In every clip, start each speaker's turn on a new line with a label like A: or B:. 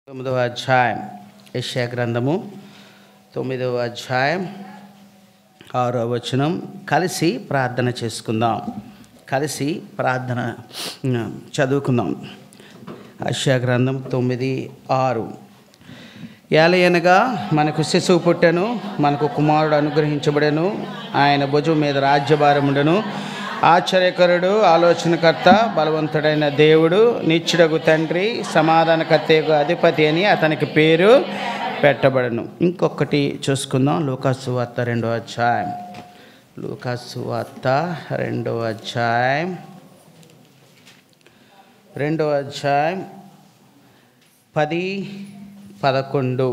A: తొమ్మిదవ అధ్యాయం యెషయా గ్రంథము 9వ అధ్యాయం 6వ వచనం. కలిసి ప్రార్థన చేసుకుందాం. కలిసి ప్రార్థన చదువుకుందాం. యెషయా గ్రంథం 9:6. ఏలయనగా మనకు శిశువు పుట్టెను, మనకు కుమారుడు అనుగ్రహించబడెను, ఆయన భుజం మీద రాజ్యభారముండెను. ఆశ్చర్యకరుడు, ఆలోచనకర్త, బలవంతుడైన దేవుడు, నిత్యుడగు తండ్రి, సమాధానకర్తయగు అధిపతి అని అతనికి పేరు పెట్టబడను. ఇంకొకటి చూసుకుందాం. లూకాసు సువార్త 2వ అధ్యాయం. లూకాసు సువార్త 2వ అధ్యాయం 10-11.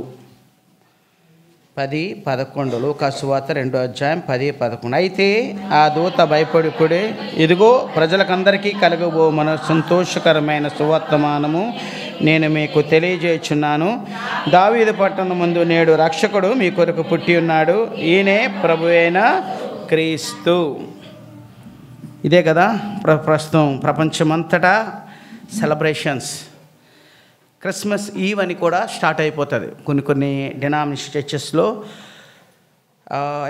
A: 10-11. లూకాసు సువార్త 2వ అధ్యాయం 10-11. అయితే ఆ దూత భయపడిపుడే, ఇదిగో ప్రజలకందరికీ కలుగబో మన సంతోషకరమైన సువర్తమానము నేను మీకు తెలియజేయుచున్నాను. దావీదు పట్టణం ముందు నేడు రక్షకుడు మీ కొరకు పుట్టి ఉన్నాడు. ఈయనే ప్రభువైన క్రీస్తు. ఇదే కదా ప్రస్తుతం ప్రపంచమంతటా సెలబ్రేషన్స్. క్రిస్మస్ ఈవ్ అని కూడా స్టార్ట్ అయిపోతుంది కొన్ని డినామినేషన్ చర్చెస్లో.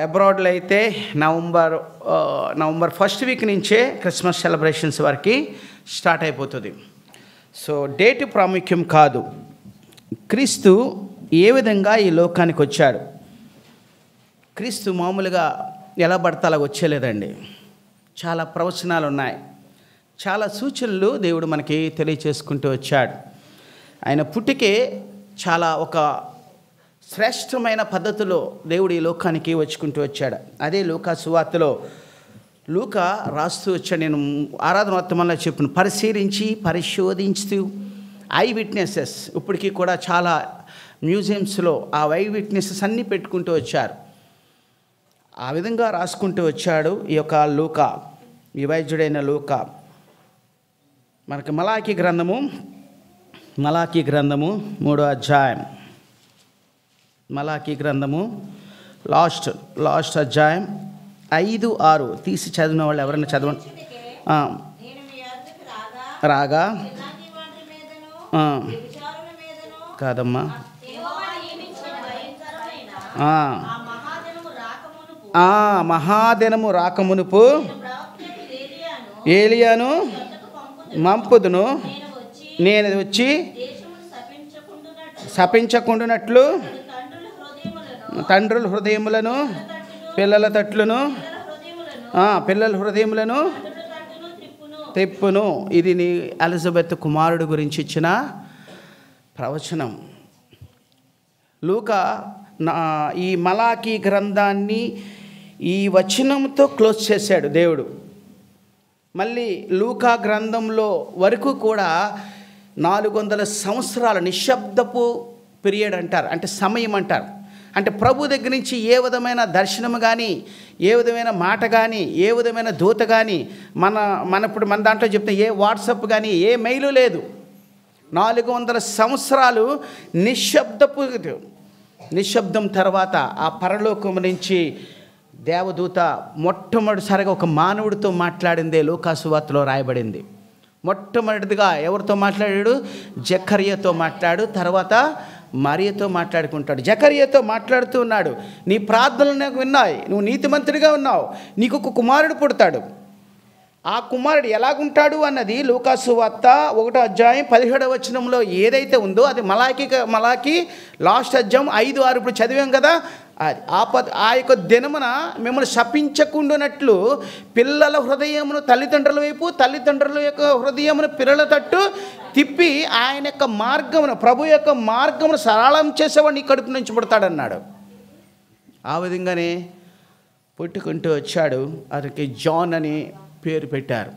A: అబ్రాడ్లో అయితే నవంబర్ ఫస్ట్ వీక్ నుంచే క్రిస్మస్ సెలబ్రేషన్స్ వరకు స్టార్ట్ అయిపోతుంది. సో డేట్ ప్రాముఖ్యం కాదు. క్రీస్తు ఏ విధంగా ఈ లోకానికి వచ్చాడు. క్రీస్తు మామూలుగా ఎలా పడితే అలా వచ్చేలేదండి. చాలా ప్రవచనాలు ఉన్నాయి, చాలా సూచనలు దేవుడు మనకి తెలియచేసుకుంటూ వచ్చాడు. ఆయన పుట్టికే చాలా ఒక శ్రేష్టమైన పద్ధతిలో దేవుడు ఈ లోకానికి వచ్చుకుంటూ వచ్చాడు. అదే లూకా సువార్తలో లూకా రాస్తూ వచ్చాడు. నేను ఆరాధన వర్తమానంలో చెప్పిన పరిశోధించుతూ ఐ విట్నెసెస్ ఇప్పటికీ కూడా చాలా మ్యూజియంస్లో ఆ ఐ విట్నెసెస్ అన్నీ పెట్టుకుంటూ వచ్చారు. ఆ విధంగా రాసుకుంటూ వచ్చాడు ఈ యొక్క లూకా, ఈ వైద్యుడైన లూకా. మనకి మలాకీ గ్రంథము 3వ అధ్యాయం. మలాకీ గ్రంథము లాస్ట్ అధ్యాయం 5-6 తీసి చదివిన వాళ్ళు ఎవరైనా చదవండి. రాగా కాదమ్మా, మహాదినము రాకమునుపు ఏలియాను మంపుదును, నేను వచ్చి శపించకుండునట్లు తండ్రుల హృదయములను పిల్లల హృదయములను తిప్పును. ఇది ఎలిజబెత్ కుమారుడు గురించి ఇచ్చిన ప్రవచనం. లూకా ఈ మలాకీ గ్రంథాన్ని ఈ వచనంతో క్లోజ్ చేశాడు దేవుడు. మళ్ళీ లూకా గ్రంథంలో వరకు కూడా 400 సంవత్సరాల నిశ్శబ్దపు పీరియడ్ అంటారు, అంటే సమయం అంటారు. అంటే ప్రభు దగ్గర నుంచి ఏ విధమైన దర్శనం కానీ, ఏ విధమైన మాట కానీ, ఏ విధమైన దూత కానీ ఇప్పుడు మన దాంట్లో చెప్తే ఏ వాట్సాప్ కానీ ఏ మెయిల్ లేదు. 400 సంవత్సరాలు నిశ్శబ్దం తర్వాత ఆ పరలోకం నుంచి దేవదూత మొట్టమొదటిసారిగా ఒక మానవుడితో మాట్లాడిందే లూకా సువార్తలో రాయబడింది. మొట్టమొదటిగా ఎవరితో మాట్లాడాడు? జకర్యాతో మాట్లాడు, తర్వాత మరియతో మాట్లాడుకుంటాడు. జకర్యాతో మాట్లాడుతూ ఉన్నాడు, నీ ప్రార్థనలు నాకు విన్నాయి, నువ్వు నీతిమంతుడిగా ఉన్నావు, నీకు ఒక కుమారుడు పుడతాడు. ఆ కుమారుడు ఎలాగుంటాడు అన్నది లూకా సువార్త 1వ అధ్యాయం 17వ వచనంలో ఏదైతే ఉందో అది మలాకీ లాస్ట్ అధ్యాయం 5-6 ఇప్పుడు చదివాం కదా. ఆ యొక్క దినమున మిమ్మల్ని శపించకుండానట్లు పిల్లల హృదయమును తల్లిదండ్రుల వైపు, తల్లిదండ్రుల యొక్క హృదయమును పిల్లల తట్టు తిప్పి ఆయన యొక్క మార్గమును, ప్రభు యొక్క మార్గమును సరళం చేసేవాడు నీ కడుపు నుంచి పుడతాడన్నాడు. ఆ విధంగానే పుట్టుకుంటూ వచ్చాడు. అతనికి జాన్ అని పేరు పెట్టారు.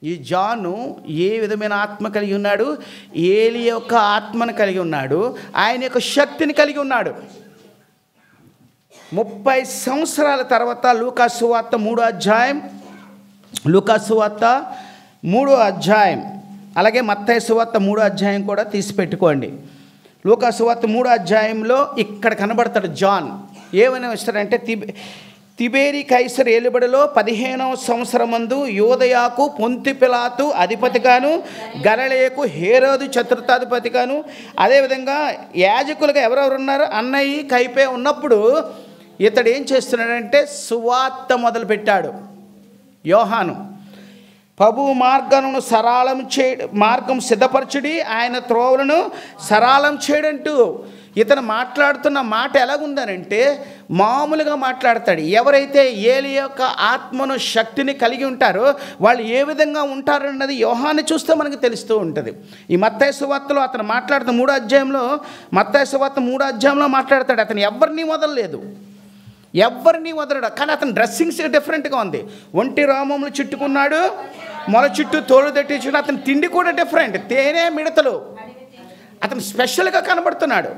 A: ఈ జాను ఏ విధమైన ఆత్మ కలిగి ఉన్నాడు? ఏలి యొక్క ఆత్మను కలిగి ఉన్నాడు, ఆయన యొక్క శక్తిని కలిగి ఉన్నాడు. 30 సంవత్సరాల తర్వాత లూకా సువార్త 3వ అధ్యాయం అలాగే మత్తయి సువార్త 3వ అధ్యాయం కూడా తీసి పెట్టుకోండి. లూకా సువార్త 3వ అధ్యాయంలో ఇక్కడ కనబడతాడు జాన్. ఏమైనా ఇస్తాడంటే తిబేరి కైసర్ ఏలుబడిలో 15వ సంవత్సరమందు యూదయాకు పొంతి పిలాతు అధిపతిగాను, గలిలయకు హేరోదు చతుర్థాధిపతిగాను, అదేవిధంగా యాజకులుగా ఎవరెవరు ఉన్నారు, అన్నయ్య కైపే ఉన్నప్పుడు ఇతడు ఏం చేస్తున్నాడంటే సువార్త మొదలుపెట్టాడు. యోహాను ప్రభు మార్గమును సరళం మార్గం సిద్ధపరచుడి, ఆయన త్రోవలను సరళం చేయడంటూ ఇతను మాట్లాడుతున్న మాట ఎలాగుందనంటే మామూలుగా మాట్లాడతాడు. ఎవరైతే ఏలి యొక్క ఆత్మను శక్తిని కలిగి ఉంటారో వాళ్ళు ఏ విధంగా ఉంటారన్నది యోహాను చూస్తే మనకు తెలుస్తూ ఉంటుంది. ఈ మత్తయి సువార్తలో అతను మాట్లాడుతున్న 3వ అధ్యాయంలో, మత్తయి సువార్త 3వ అధ్యాయంలో మాట్లాడతాడు. అతను ఎవరిని వదలలేదు, ఎవరిని వదలడు. కానీ అతని డ్రెస్సింగ్స్ డిఫరెంట్గా ఉంది. ఒంటి రోమములు చుట్టుకున్నాడు, మొల చుట్టూ తోలు తట్టించుకున్నాడు. అతని తిండి కూడా డిఫరెంట్, తేనె మిడతలు. అతను స్పెషల్గా కనబడుతున్నాడు.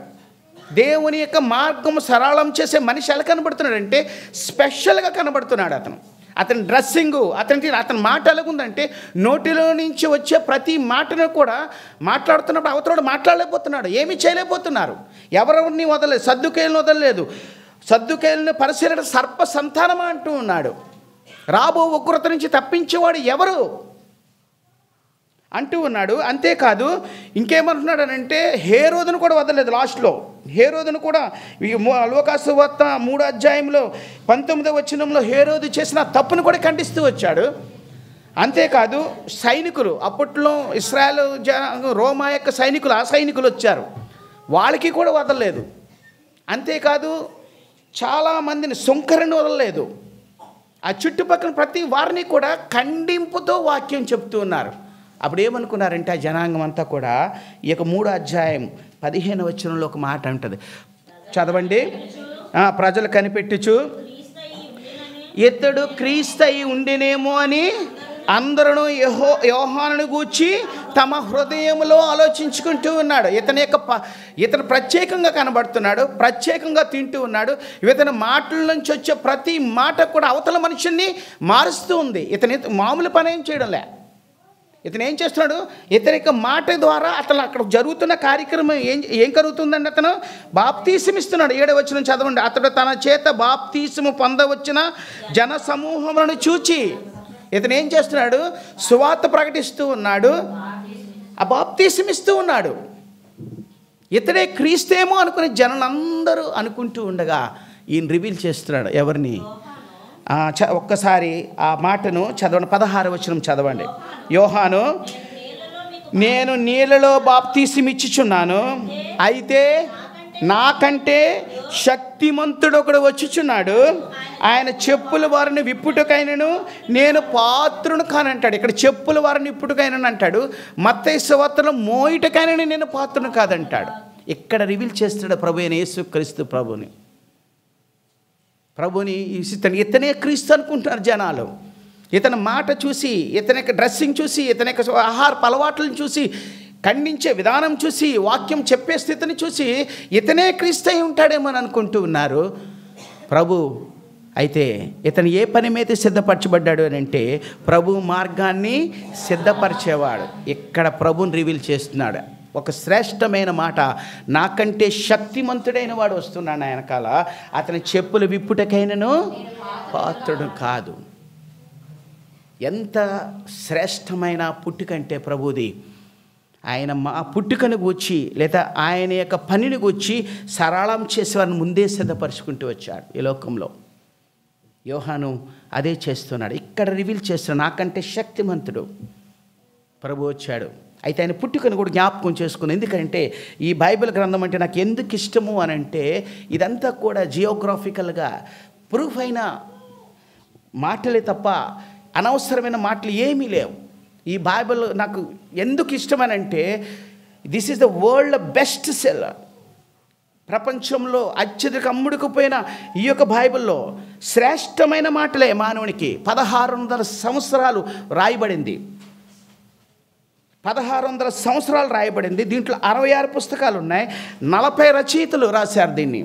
A: దేవుని యొక్క మార్గం సరళం చేసే మనిషి ఎలా కనబడుతున్నాడు అంటే స్పెషల్గా కనబడుతున్నాడు. అతని డ్రెస్సింగు, అతని మాట ఎలాగుందంటే నోటిలో నుంచి వచ్చే ప్రతి మాటను కూడా మాట్లాడుతున్నప్పుడు అవతల మాట్లాడలేకపోతున్నాడు, ఏమీ చేయలేకపోతున్నారు. ఎవరెవరిని వదలలేదు, సద్దుకేయులను వదలలేదు. సద్దుకేయులను పరిశీలన సర్ప సంతానమా అంటూ ఉన్నాడు. రాబో ఉగ్రత నుంచి తప్పించేవాడు ఎవరు అంటూ ఉన్నాడు. అంతేకాదు ఇంకేమంటున్నాడు అంటే హేరోదును కూడా వదలలేదు. లాస్ట్లో హేరోదును కూడా లూకాసు వార్త 3వ అధ్యాయంలో 19వ వచనంలో హేరోదు చేసిన తప్పును కూడా ఖండిస్తూ వచ్చాడు. అంతేకాదు సైనికులు, అప్పట్లో ఇశ్రాయేలు రోమా యొక్క సైనికులు, ఆ సైనికులు వచ్చారు, వాళ్ళకి కూడా వదలలేదు. అంతేకాదు చాలామందిని సుంకరని వదలలేదు. ఆ చుట్టుపక్కల ప్రతి వారిని కూడా ఖండింపుతో వాక్యం చెప్తూ ఉన్నారు. అప్పుడు ఏమనుకున్నారంటే ఆ జనాంగం అంతా కూడా ఈ యొక్క 3వ అధ్యాయం 15వ వచనంలో ఒక మాట ఉంటుంది, చదవండి. ప్రజలు కనిపెట్టుచు ఇతడు క్రీస్తు అయి ఉండినేమో అని అందరూ యోహానును గూర్చి తమ హృదయంలో ఆలోచించుకుంటూ ఉన్నాడు. ఇతను ప్రత్యేకంగా కనబడుతున్నాడు, ప్రత్యేకంగా తింటూ ఉన్నాడు. ఇతని మాటల నుంచి వచ్చే ప్రతి మాట కూడా అవతల మనుషుల్ని మారుస్తూ ఉంది. ఇతని మామూలు పని ఏం చేయడంలే. ఇతను ఏం చేస్తున్నాడు, ఇతని యొక్క మాట ద్వారా అతను అక్కడ జరుగుతున్న కార్యక్రమం ఏం కలుగుతుందండి, అతను బాప్తీసం ఇస్తున్నాడు. 7వ వచనం చదవండి. అతడు తన చేత బాప్తీసము పొందవచ్చిన జన సమూహములను చూచి ఇతను ఏం చేస్తున్నాడు, సువార్త ప్రకటిస్తూ ఉన్నాడు, ఆ బాప్తీసం ఇస్తూ ఉన్నాడు. ఇతడే క్రీస్తేమో అనుకుని జనులందరూ అనుకుంటూ ఉండగా ఈయన రివీల్ చేస్తున్నాడు. ఎవరిని? ఒక్కసారి ఆ మాటను చదవండి. 16వ వచనం చదవండి. యోహాను, నేను నీళ్ళలో బాప్తీసం ఇచ్చుచున్నాను, అయితే నాకంటే శక్తిమంతుడు ఒకడు వచ్చుచున్నాడు, ఆయన చెప్పుల వారిని విప్పుటకైనను నేను పాత్రును కానంటాడు. ఇక్కడ చెప్పుల వారిని విప్పుటకైనను అంటాడు. మత్తయి సువార్తలో మోయిటకైనను నేను పాత్రును కాదంటాడు. ఇక్కడ రివీల్ చేస్తాడు ప్రభు అయిన యేసుక్రీస్తు ప్రభుని. ఇతనే క్రీస్తు అనుకుంటున్నారు జనాలు. ఇతని మాట చూసి, ఇతని యొక్క డ్రెస్సింగ్ చూసి, ఇతని యొక్క ఆహారపు అలవాట్లను చూసి, ఖండించే విధానం చూసి, వాక్యం చెప్పే స్థితిని చూసి ఇతనే క్రీస్తు అయి ఉంటాడేమో అని అనుకుంటూ ఉన్నారు. ప్రభు అయితే ఇతను ఏ పని మీద సిద్ధపరచబడ్డాడు అని అంటే ప్రభు మార్గాన్ని సిద్ధపరిచేవాడు. ఇక్కడ ప్రభుని రివీల్ చేస్తున్నాడు. ఒక శ్రేష్టమైన మాట, నాకంటే శక్తిమంతుడైన వాడు వస్తున్నాడు వెనకాల, అతని చెప్పులు విప్పుటకైనను పాత్రుడు కాదు. ఎంత శ్రేష్టమైన పుట్టుకంటే ప్రభుది. ఆయన మా పుట్టుకను గూర్చి లేదా ఆయన యొక్క పనిని గూర్చి సరళం చేసేవారిని ముందే సిద్ధపరుచుకుంటూ వచ్చాడు ఈ లోకంలో. యోహాను అదే చేస్తున్నాడు. ఇక్కడ రివీల్ చేస్తున్నాడు, నాకంటే శక్తిమంతుడు ప్రభు వచ్చాడు. అయితే ఆయన పుట్టుకను కూడా జ్ఞాపకం చేసుకుని, ఎందుకంటే ఈ బైబిల్ గ్రంథం అంటే నాకు ఎందుకు ఇష్టము అని అంటే ఇదంతా కూడా జియోగ్రాఫికల్గా ప్రూఫ్ అయిన మాటలే తప్ప అనవసరమైన మాటలు ఏమీ లేవు. ఈ బైబిల్ నాకు ఎందుకు ఇష్టమనంటే this is the world best seller. ప్రపంచంలో అత్యధిక అమ్ముడుకుపోయిన ఈ యొక్క బైబిల్లో శ్రేష్టమైన మాటలే మానవునికి 1600 సంవత్సరాలు రాయబడింది. 1600 సంవత్సరాలు రాయబడింది. దీంట్లో 66 పుస్తకాలు ఉన్నాయి. 40 రచయితలు రాశారు దీన్ని.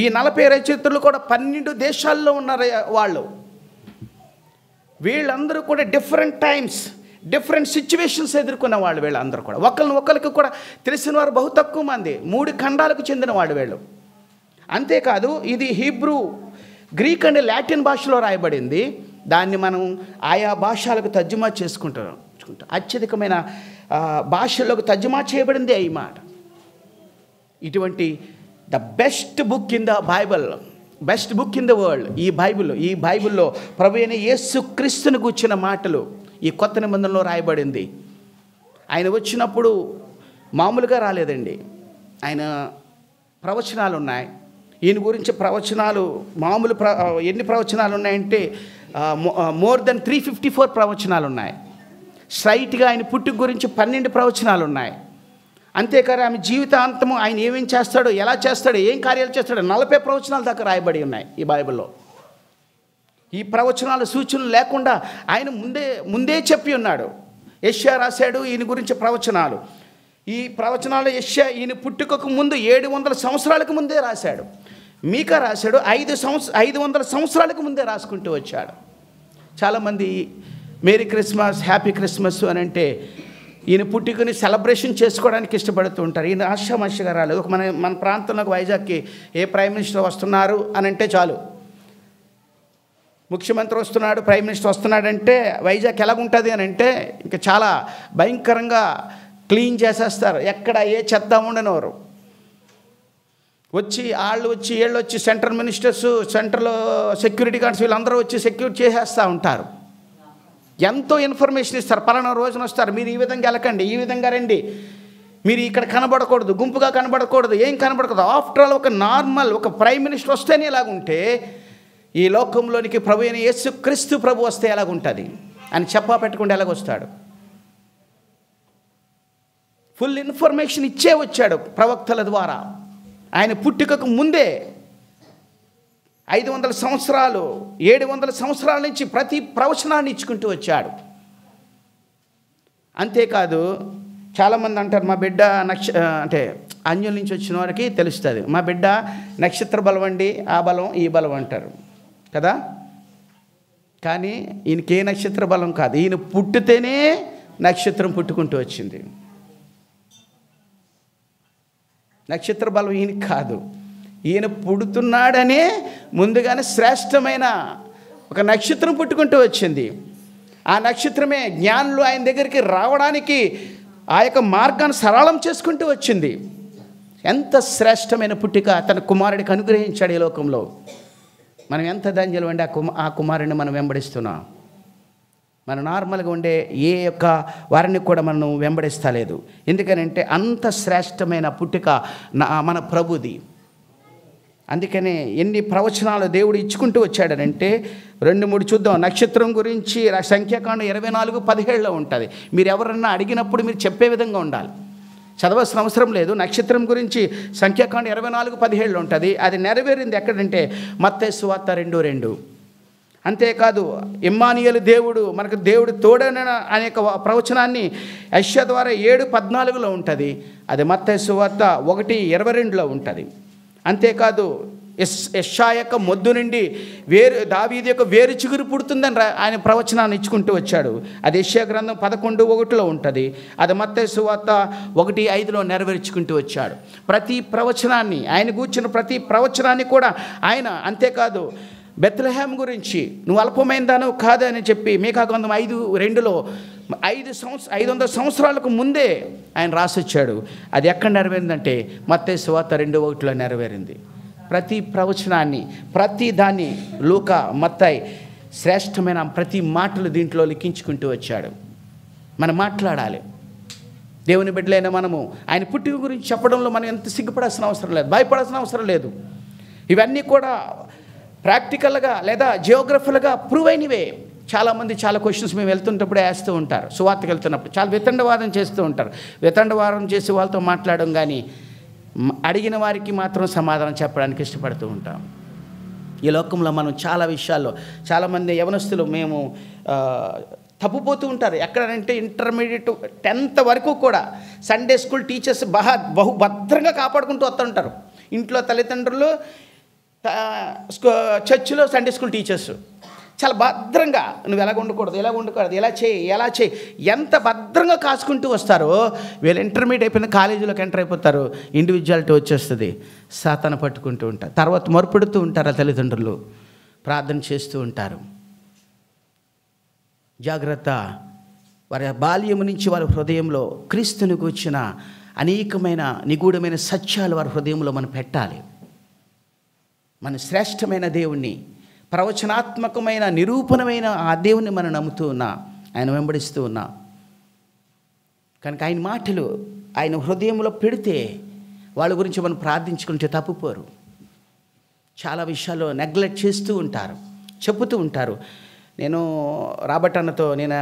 A: ఈ 40 రచయితలు కూడా 12 దేశాల్లో ఉన్నారు వాళ్ళు. వీళ్ళందరూ కూడా డిఫరెంట్ టైమ్స్, డిఫరెంట్ సిచ్యువేషన్స్ ఎదుర్కొన్న వాళ్ళు. వీళ్ళందరూ కూడా ఒకరికి కూడా తెలిసిన వారు బహు తక్కువ మంది. 3 ఖండాలకు చెందిన వాళ్ళు వీళ్ళు. అంతేకాదు ఇది హీబ్రూ గ్రీక్ అంటే లాటిన్ భాషలో రాయబడింది. దాన్ని మనం ఆయా భాషలకు తర్జుమా చేసుకుంటాం. అత్యధికమైన భాషల్లోకి తర్జుమా చేయబడింది ఈ మాట. ఇటువంటి the best book in the Bible, best book in the world ఈ బైబిల్లో ప్రభు అయిన యేసుక్రీస్తుని గూర్చిన మాటలు ఈ కొత్త నిబంధనలో రాయబడింది. ఆయన వచ్చినప్పుడు మామూలుగా రాలేదండి. ఆయన ప్రవచనాలు ఉన్నాయి. ఈయన గురించి ప్రవచనాలు ఎన్ని ప్రవచనాలు ఉన్నాయంటే మోర్ దెన్ 354 ప్రవచనాలు ఉన్నాయి. స్ట్రైట్గా ఆయన పుట్టుక గురించి 12 ప్రవచనాలు ఉన్నాయి. అంతేకాదు ఆమె జీవితాంతము ఆయన ఏమేం చేస్తాడో, ఎలా చేస్తాడో, ఏం కార్యాలు చేస్తాడో 40 ప్రవచనాల దాకా రాయబడి ఉన్నాయి ఈ బైబిల్లో. ఈ ప్రవచనాల సూచనలు లేకుండా ఆయన ముందే చెప్పి ఉన్నాడు. యెషయా రాశాడు ఈయన గురించి ప్రవచనాలు. ఈ ప్రవచనాలు యెషయా ఈయన పుట్టుకకు ముందు 700 సంవత్సరాలకు ముందే రాశాడు. మీకా రాశాడు 500 సంవత్సరాలకు ముందే రాసుకుంటూ వచ్చాడు. చాలామంది మేరీ క్రిస్మస్, హ్యాపీ క్రిస్మస్ అని అంటే ఈయన పుట్టుకని సెలబ్రేషన్ చేసుకోవడానికి ఇష్టపడుతూ ఉంటారు. ఈయన ఆశామాషగా రాలేదు. మన ప్రాంతంలోకి వైజాగ్కి ఏ ప్రైమ్ మినిస్టర్ వస్తున్నారు అని అంటే చాలు, ముఖ్యమంత్రి వస్తున్నాడు, ప్రైమ్ మినిస్టర్ వస్తున్నాడంటే వైజాగ్ ఎలాగుంటుంది అని అంటే ఇంకా చాలా భయంకరంగా క్లీన్ చేసేస్తారు. ఎక్కడ ఏ చెత్త ఉండనివారు. వీళ్ళు వచ్చి central ministers, central security guards వీళ్ళందరూ వచ్చి సెక్యూర్ చేసేస్తూ ఉంటారు. ఎంతో ఇన్ఫర్మేషన్ ఇస్తారు. పలానా రోజున వస్తారు, మీరు ఈ విధంగా వెళ్ళకండి, ఈ విధంగా రండి, మీరు ఇక్కడ కనబడకూడదు, గుంపుగా కనబడకూడదు, ఏం కనబడకూడదు. ఆఫ్టర్ ఆల్ ఒక ప్రైమ్ మినిస్టర్ వస్తేనే ఎలాగుంటే ఈ లోకంలోనికి ప్రభు అయిన యేసుక్రీస్తు ప్రభు వస్తే ఎలాగుంటుంది అని చెప్పా పెట్టుకుంటే ఎలాగొస్తాడు. ఫుల్ ఇన్ఫర్మేషన్ ఇచ్చే వచ్చాడు ప్రవక్తల ద్వారా. ఆయన పుట్టుకకు ముందే 500 సంవత్సరాలు 700 సంవత్సరాల నుంచి ప్రతి ప్రవచనాన్ని ఇచ్చుకుంటూ వచ్చాడు. అంతేకాదు చాలామంది అంటారు మా బిడ్డ అంటే అన్యుల నుంచి వచ్చిన వారికి తెలుస్తుంది, మా బిడ్డ నక్షత్ర బలం అండి, ఆ బలం ఈ బలం అంటారు కదా. కానీ ఈయనకి ఏ నక్షత్ర బలం కాదు. ఈయన పుట్టితేనే నక్షత్రం పుట్టుకుంటూ వచ్చింది. నక్షత్ర బలం ఈయన కాదు. ఈయన పుడుతున్నాడనే ముందుగానే శ్రేష్టమైన ఒక నక్షత్రం పుట్టుకుంటూ వచ్చింది. ఆ నక్షత్రమే జ్ఞానులు ఆయన దగ్గరికి రావడానికి ఆ యొక్క మార్గాన్ని సరళం చేసుకుంటూ వచ్చింది. ఎంత శ్రేష్టమైన పుట్టిక తన కుమారుడికి అనుగ్రహించాడు ఈ లోకంలో. మనం ఎంత ధన్యులు అండి ఆ కుమారుడిని మనం వెంబడిస్తున్నాం. మన నార్మల్గా ఉండే ఏ యొక్క వారిని కూడా మనం వెంబడిస్తలేదు. ఎందుకనంటే అంత శ్రేష్టమైన పుట్టిక మన ప్రభుది. అందుకనే ఎన్ని ప్రవచనాలు దేవుడు ఇచ్చుకుంటూ వచ్చాడనంటే 2-3 చూద్దాం. నక్షత్రం గురించి సంఖ్యాకాండం 24:17 ఉంటుంది. మీరు ఎవరన్నా అడిగినప్పుడు మీరు చెప్పే విధంగా ఉండాలి. చదవాల్సిన అవసరం లేదు. నక్షత్రం గురించి సంఖ్యాకాండం 24:17 ఉంటుంది. అది నెరవేరింది ఎక్కడంటే మత్తయి సువార్త 2:2. అంతేకాదు ఇమ్మానుయేలు దేవుడు మనకు దేవుడు తోడన అనే ప్రవచనాన్ని యెషయా ద్వారా 7:14 ఉంటుంది. అది మత్తయి సువార్త 1:22 ఉంటుంది. అంతేకాదు యెషయా యొక్క మొద్దు నుండి దావీదు యొక్క వేరు చిగురు పుడుతుందని ఆయన ప్రవచనాన్ని ఇచ్చుకుంటూ వచ్చాడు. అది యెషయా గ్రంథం 11:1 ఉంటుంది. అది మత్తయి సువార్త 1:5 నెరవేర్చుకుంటూ వచ్చాడు. ప్రతి ప్రవచనాన్ని ఆయన కూర్చున్న ప్రతి ప్రవచనాన్ని కూడా ఆయన. అంతేకాదు బెత్లెహేం గురించి నువ్వు అల్పమైనదాను కాదని చెప్పి మీకా గ్రంథం 5:2 500 సంవత్సరాలకు ముందే ఆయన రాసొచ్చాడు. అది ఎక్కడ నెరవేరిందంటే మత్తయి సువార్త 2:1 నెరవేరింది. ప్రతి ప్రవచనాన్ని, ప్రతి దాన్ని లూకా, మత్తయి శ్రేష్టమైన ప్రతి మాటలు దీంట్లో లిఖించుకుంటూ వచ్చాడు. మనం మాట్లాడాలి. దేవుని బిడ్డలైన మనము ఆయన పుట్టుక గురించి చెప్పడంలో మనం ఎంత సిగ్గుపడాల్సిన అవసరం లేదు, భయపడాల్సిన అవసరం లేదు. ఇవన్నీ కూడా ప్రాక్టికల్గా లేదా జియోగ్రఫీలుగా ప్రూవ్ అయినవే. చాలామంది చాలా క్వశ్చన్స్ మేము వెళ్తుంటప్పుడే వేస్తూ ఉంటారు. సువార్తకు వెళ్తున్నప్పుడు చాలా వితండవాదం చేస్తూ ఉంటారు. వితండవాదం చేసి వాళ్ళతో మాట్లాడడం కానీ అడిగిన వారికి మాత్రం సమాధానం చెప్పడానికి ఇష్టపడుతూ ఉంటాం. ఈ లోకంలో మనం చాలా విషయాల్లో చాలామంది యవనస్తులు మేము తప్పుపోతూ ఉంటారు. ఎక్కడంటే ఇంటర్మీడియట్ 10th వరకు కూడా సండే స్కూల్ టీచర్స్ బహు భద్రంగా కాపాడుకుంటూ వస్తుంటారు. ఇంట్లో తల్లిదండ్రులు, చర్చిలో సండే స్కూల్ టీచర్స్ చాలా భద్రంగా నువ్వు ఎలాగ ఉండకూడదు, ఎలా చేయి ఎంత భద్రంగా కాసుకుంటూ వస్తారో వీళ్ళు ఇంటర్మీడియట్ అయిపోయిన కాలేజీలోకి ఎంటర్ అయిపోతారు. ఇండివిజువాలిటీ వచ్చేస్తుంది. సాతాను పట్టుకుంటూ ఉంటారు. తర్వాత మొరపెడుతూ ఉంటారు ఆ తల్లిదండ్రులు. ప్రార్థన చేస్తూ ఉంటారు. జాగ్రత్త. వారి బాల్యము నుంచి వారి హృదయంలో క్రీస్తుని గూర్చిన అనేకమైన నిగూఢమైన సత్యాలు వారి హృదయంలో మనం పెట్టాలి. మన శ్రేష్టమైన దేవుణ్ణి, ప్రవచనాత్మకమైన నిరూపణమైన ఆ దేవుణ్ణి మనం నమ్ముతూ ఉన్నా, ఆయన వెంబడిస్తూ ఉన్నా. కనుక ఆయన మాటలు ఆయన హృదయంలో పెడితే వాళ్ళ గురించి మనం ప్రార్థించుకుంటే తప్పుపోరు. చాలా విషయాల్లో నెగ్లెక్ట్ చేస్తూ ఉంటారు, చెబుతూ ఉంటారు. నేను రాబర్ట్ అన్నతో నేను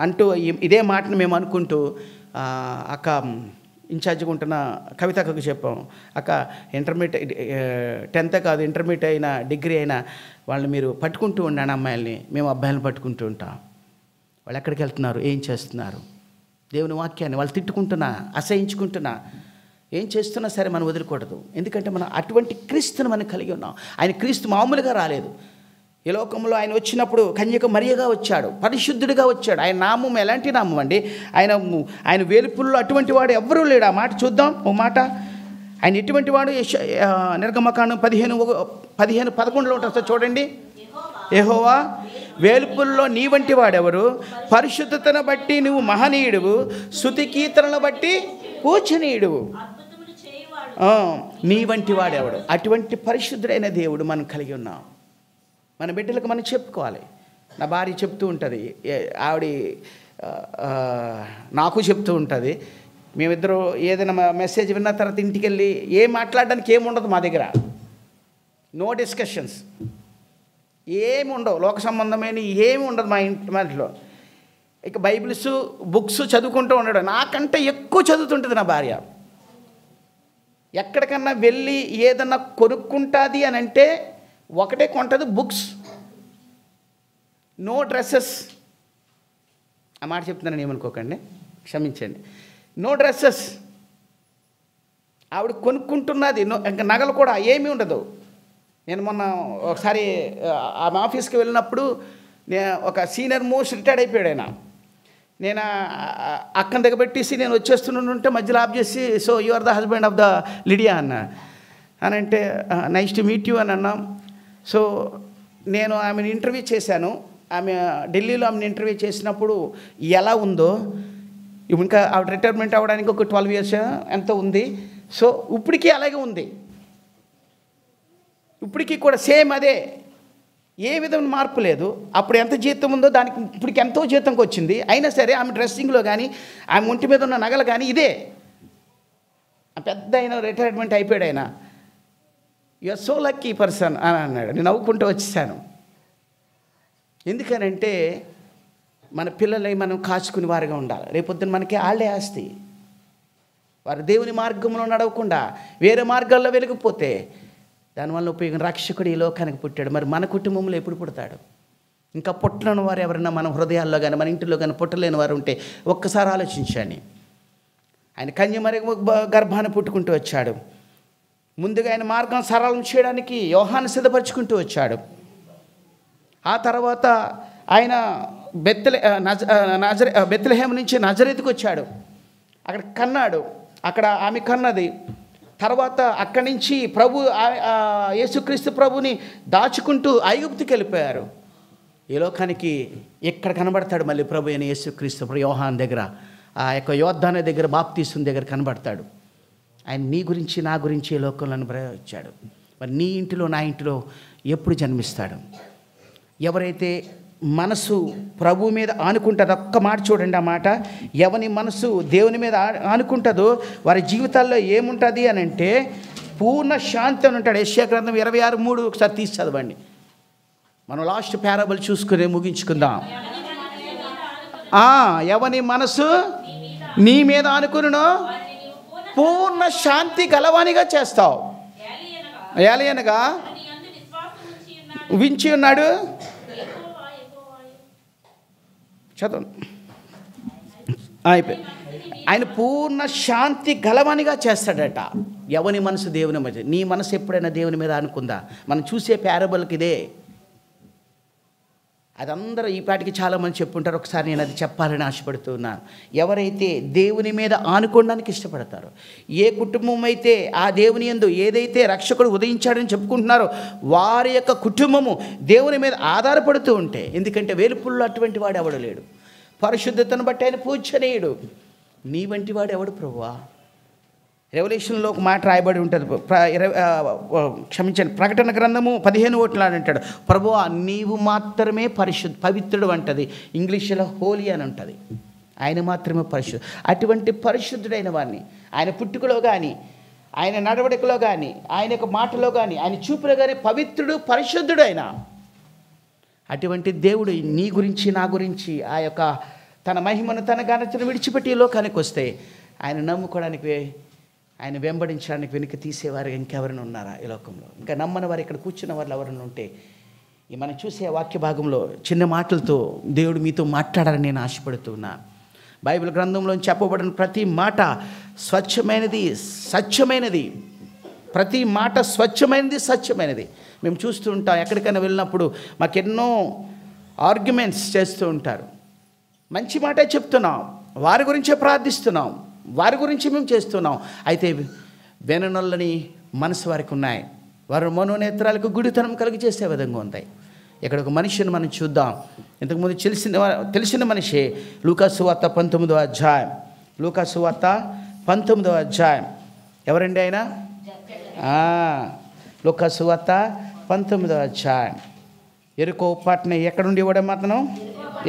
A: అంటూ ఇదే మాటను మేము అనుకుంటూ అక్క ఇన్ఛార్జ్గా ఉంటున్న కవితకు చెప్పాం, అక్క ఇంటర్మీడియట్ 10th కాదు ఇంటర్మీడియట్ అయినా డిగ్రీ అయినా వాళ్ళు మీరు పట్టుకుంటూ ఉండండి అమ్మాయిల్ని, మేము అబ్బాయిలను పట్టుకుంటూ ఉంటాం. వాళ్ళు ఎక్కడికి వెళ్తున్నారు, ఏం చేస్తున్నారు, దేవుని వాక్యాన్ని వాళ్ళు తిట్టుకుంటున్నా అసహించుకుంటున్నా ఏం చేస్తున్నా సరే మనం వదిలికూడదు. ఎందుకంటే మనం అటువంటి క్రీస్తుని మనం కలిగి ఉన్నాం. ఆయన క్రీస్తు మామూలుగా రాలేదు. ఈ లోకంలో ఆయన వచ్చినప్పుడు కన్యక మరియగా వచ్చాడు, పరిశుద్ధుడిగా వచ్చాడు. ఆయన నామం ఎలాంటి నామం అండి? ఆయన వేలుపుల్లో అటువంటి వాడు ఎవ్వరూ లేడు. ఆ మాట చూద్దాం ఓ మాట. ఆయన ఎటువంటి వాడు? నిర్గమకాండం 15:11 ఉంటుంది చూడండి. యెహోవా వేలుపుల్లో నీ వంటి వాడెవరు? పరిశుద్ధతను బట్టి నువ్వు మహనీయుడువు, స్తుతి కీర్తనలను బట్టి పూజనీయుడువు. నీ వంటి వాడెవడు? అటువంటి పరిశుద్ధుడైన దేవుడు మనం కలిగి ఉన్నాం. మన బిడ్డలకు మనం చెప్పుకోవాలి. నా భార్య చెప్తూ ఉంటుంది, ఆవిడ నాకు చెప్తూ ఉంటుంది. మేమిద్దరూ ఏదైనా మెసేజ్ విన్న తర్వాత ఇంటికి వెళ్ళి ఏం మాట్లాడడానికి ఏముండదు మా దగ్గర. నో డిస్కషన్స్, ఏమి ఉండవు, లోక సంబంధమైన ఏమి ఉండదు మా ఇంట్లో. ఇక బైబిల్స్ బుక్స్ చదువుకుంటూ ఉండడం. నాకంటే ఎక్కువ చదువుతుంటుంది నా భార్య. ఎక్కడికన్నా వెళ్ళి ఏదన్నా కొనుక్కుంటుంది అని అంటే ఒకటే కొంటుంది, బుక్స్, నో డ్రెస్సెస్. ఆ మాట చెప్తున్నాను ఏమనుకోకండి, క్షమించండి. No dresses. ఆవిడ కొనుక్కుంటున్నది. ఇంకా నగలు కూడా ఏమీ ఉండదు. నేను మొన్న ఒకసారి ఆమె ఆఫీస్కి వెళ్ళినప్పుడు ఒక సీనియర్ మోస్ట్ రిటైర్డ్ అయిపోయాడు ఆయన. నేను అక్కని దగ్గర పెట్టేసి నేను వచ్చేస్తుంటే మధ్యలో ఆఫ్ చేసి, so you are the husband of the Lydia అని అంటే నైస్ టు మీట్ యూ అని అన్నాం. సో నేను ఆమెను ఇంటర్వ్యూ చేశాను. ఆమె ఢిల్లీలో ఆమెను ఇంటర్వ్యూ చేసినప్పుడు ఎలా ఉందో, ఇప్పుడు ఇంకా ఆవిడ రిటైర్మెంట్ అవ్వడానికి ఒక 12 years ఎంతో ఉంది. సో ఇప్పటికీ అలాగే ఉంది. ఇప్పటికీ కూడా సేమ్ అదే, ఏ విధమైన మార్పు లేదు. అప్పుడు ఎంత జీతం ఉందో దానికి ఇప్పటికి ఎంతో జీతంకి వచ్చింది. అయినా సరే ఆమె డ్రెస్సింగ్లో కానీ ఆమె ఒంటి మీద ఉన్న నగలు కానీ ఇదే. పెద్ద అయిన రిటైర్మెంట్ అయిపోయాడు ఆయన. You are so lucky person అని అన్నాడు. నేను నవ్వుకుంటూ వచ్చేసాను. ఎందుకనంటే మన పిల్లలై మనం కాచుకుని వారిగా ఉండాలి. రేపొద్దున మనకి వాళ్ళే ఆస్తి. వారు దేవుని మార్గంలో నడవకుండా వేరే మార్గాల్లో వెలిగిపోతే దానివల్ల ఉపయోగం. రక్షకుడు ఈ లోకానికి పుట్టాడు, మరి మన కుటుంబంలో ఎప్పుడు పుడతాడు? ఇంకా పుట్టలేని వారు ఎవరైనా మన హృదయాల్లో కానీ మన ఇంటిలో కానీ పుట్టలేని వారు ఉంటే ఒక్కసారి ఆలోచించండి. ఆయన కన్యమరి గర్భాన్ని పుట్టుకుంటూ వచ్చాడు. ముందుగా ఆయన మార్గం సరళం చేయడానికి యోహాను సిద్ధపరచుకుంటూ వచ్చాడు. ఆ తర్వాత ఆయన బెత్లెహేము నుంచి నజరేతుకు వచ్చాడు. అక్కడ కన్నాడు, అక్కడ ఆమె కన్నది. తర్వాత అక్కడి నుంచి యేసుక్రీస్తు ప్రభుని దాచుకుంటూ ఐగుప్తుకి వెళ్ళిపోయారు. ఈ లోకానికి ఎక్కడ కనబడతాడు మళ్ళీ ప్రభు అయిన యేసుక్రీస్తు ప్రభు? యోహాను దగ్గర, ఆ యొక్క యోర్దాను దగ్గర, బాప్తీసు దగ్గర కనబడతాడు. ఆయన నీ గురించి నా గురించి ఈ లోకంలో ప్రయోగించాడు. మరి నీ ఇంటిలో నా ఇంటిలో ఎప్పుడు జన్మిస్తాడు? ఎవరైతే మనసు ప్రభు మీద ఆనుకుంటుందో, ఒక్క మాట చూడండి ఆ మాట, ఎవని మనసు దేవుని మీద ఆనుకుంటుందో వారి జీవితాల్లో ఏముంటుంది అని అంటే పూర్ణ శాంతి అని ఉంటాడు. యెషయా గ్రంథం 26:3 ఒకసారి తీసి చదవండి. మనం లాస్ట్ ప్యారబుల్ చూసుకుని ముగించుకుందాం. ఎవని మనసు నీ మీద ఆనుకును పూర్ణ శాంతి గలవానిగా చేస్తావు. ఏలయనగా వించి ఉన్నాడు. చదవండి. అయిపోయి ఆయన పూర్ణ శాంతి గలవానిగా చేస్తాడట. ఎవని మనసు దేవుని మీద. నీ మనసు ఎప్పుడైనా దేవుని మీద అనుకుందా? మనం చూసే ప్యారబుల్కి ఇదే. అది అందరూ ఈ పాటికి చాలామంది చెప్పుంటారు. ఒకసారి నేను అది చెప్పాలని ఆశపడుతున్నాను. ఎవరైతే దేవుని మీద ఆనుకోవడానికి ఇష్టపడతారో, ఏ కుటుంబం అయితే ఆ దేవుని యందు ఏదైతే రక్షకుడు ఉదయించాడని చెప్పుకుంటున్నారో వారి యొక్క కుటుంబము దేవుని మీద ఆధారపడుతూ ఉంటే, ఎందుకంటే వేలుపుల్లో అటువంటి వాడు ఎవడు లేడు, పరిశుద్ధతను బట్టి ఆయన పూజనీయుడు. నీ వంటి వాడు ఎవడు ప్రభువా? రెవల్యూషన్లో ఒక మాట రాయబడి ఉంటుంది, క్షమించండి, ప్రకటన గ్రంథము 15 అంటాడు, ప్రభువా నీవు మాత్రమే పవిత్రుడు అంటది. ఇంగ్లీష్లో హోలీ అని ఉంటుంది. ఆయన మాత్రమే పరిశుద్ధుడు. అటువంటి పరిశుద్ధుడైన వాడిని ఆయన పుట్టుకలో కానీ, ఆయన నడవడికలో కానీ, ఆయన యొక్క మాటలో కానీ, ఆయన చూపులో కానీ పవిత్రుడు, పరిశుద్ధుడు ఆయన. అటువంటి దేవుడు నీ గురించి, నా గురించి ఆ యొక్క తన మహిమను, తన ఘనతను విడిచిపెట్టి ఈ లోకానికి వస్తే ఆయన నమ్ముకోవడానికి, ఆయన వెంబడించడానికి వెనుక తీసేవారు ఇంకెవరైనా ఉన్నారా ఈ లోకంలో? ఇంకా నమ్మని వారు ఇక్కడ కూర్చున్న వాళ్ళు ఎవరైనా ఉంటే, ఈ మనం చూసే వాక్య భాగంలో చిన్న మాటలతో దేవుడు మీతో మాట్లాడాలని నేను ఆశపడుతున్నా. బైబిల్ గ్రంథంలో చెప్పబడిన ప్రతి మాట స్వచ్ఛమైనది, సత్యమైనది. ప్రతి మాట స్వచ్ఛమైనది, సత్యమైనది. మేము చూస్తూ ఉంటాం, ఎక్కడికైనా వెళ్ళినప్పుడు మాకెన్నో ఆర్గ్యుమెంట్స్ చేస్తూ ఉంటారు. మంచి మాటే చెప్తున్నాం, వారి గురించే ప్రార్థిస్తున్నాం, వారి గురించి మేము చేస్తున్నాం. అయితే వెననొల్లని మనసు వారికి ఉన్నాయి. వారి మనోనేత్రాలకు గుడితనం కలిగి చేసే విధంగా ఉంటాయి. ఇక్కడ ఒక మనిషిని మనం చూద్దాం. ఇంతకుముందు తెలిసిన మనిషి లూకాసు సువార్త 19వ అధ్యాయం. లూకాసు సువార్త 19వ అధ్యాయం. ఎవరండి ఆయన? లూకాసు సువార్త 19వ అధ్యాయం. ఎరుకో పట్టణం. ఎక్కడుండి ఇవ్వడం అతను?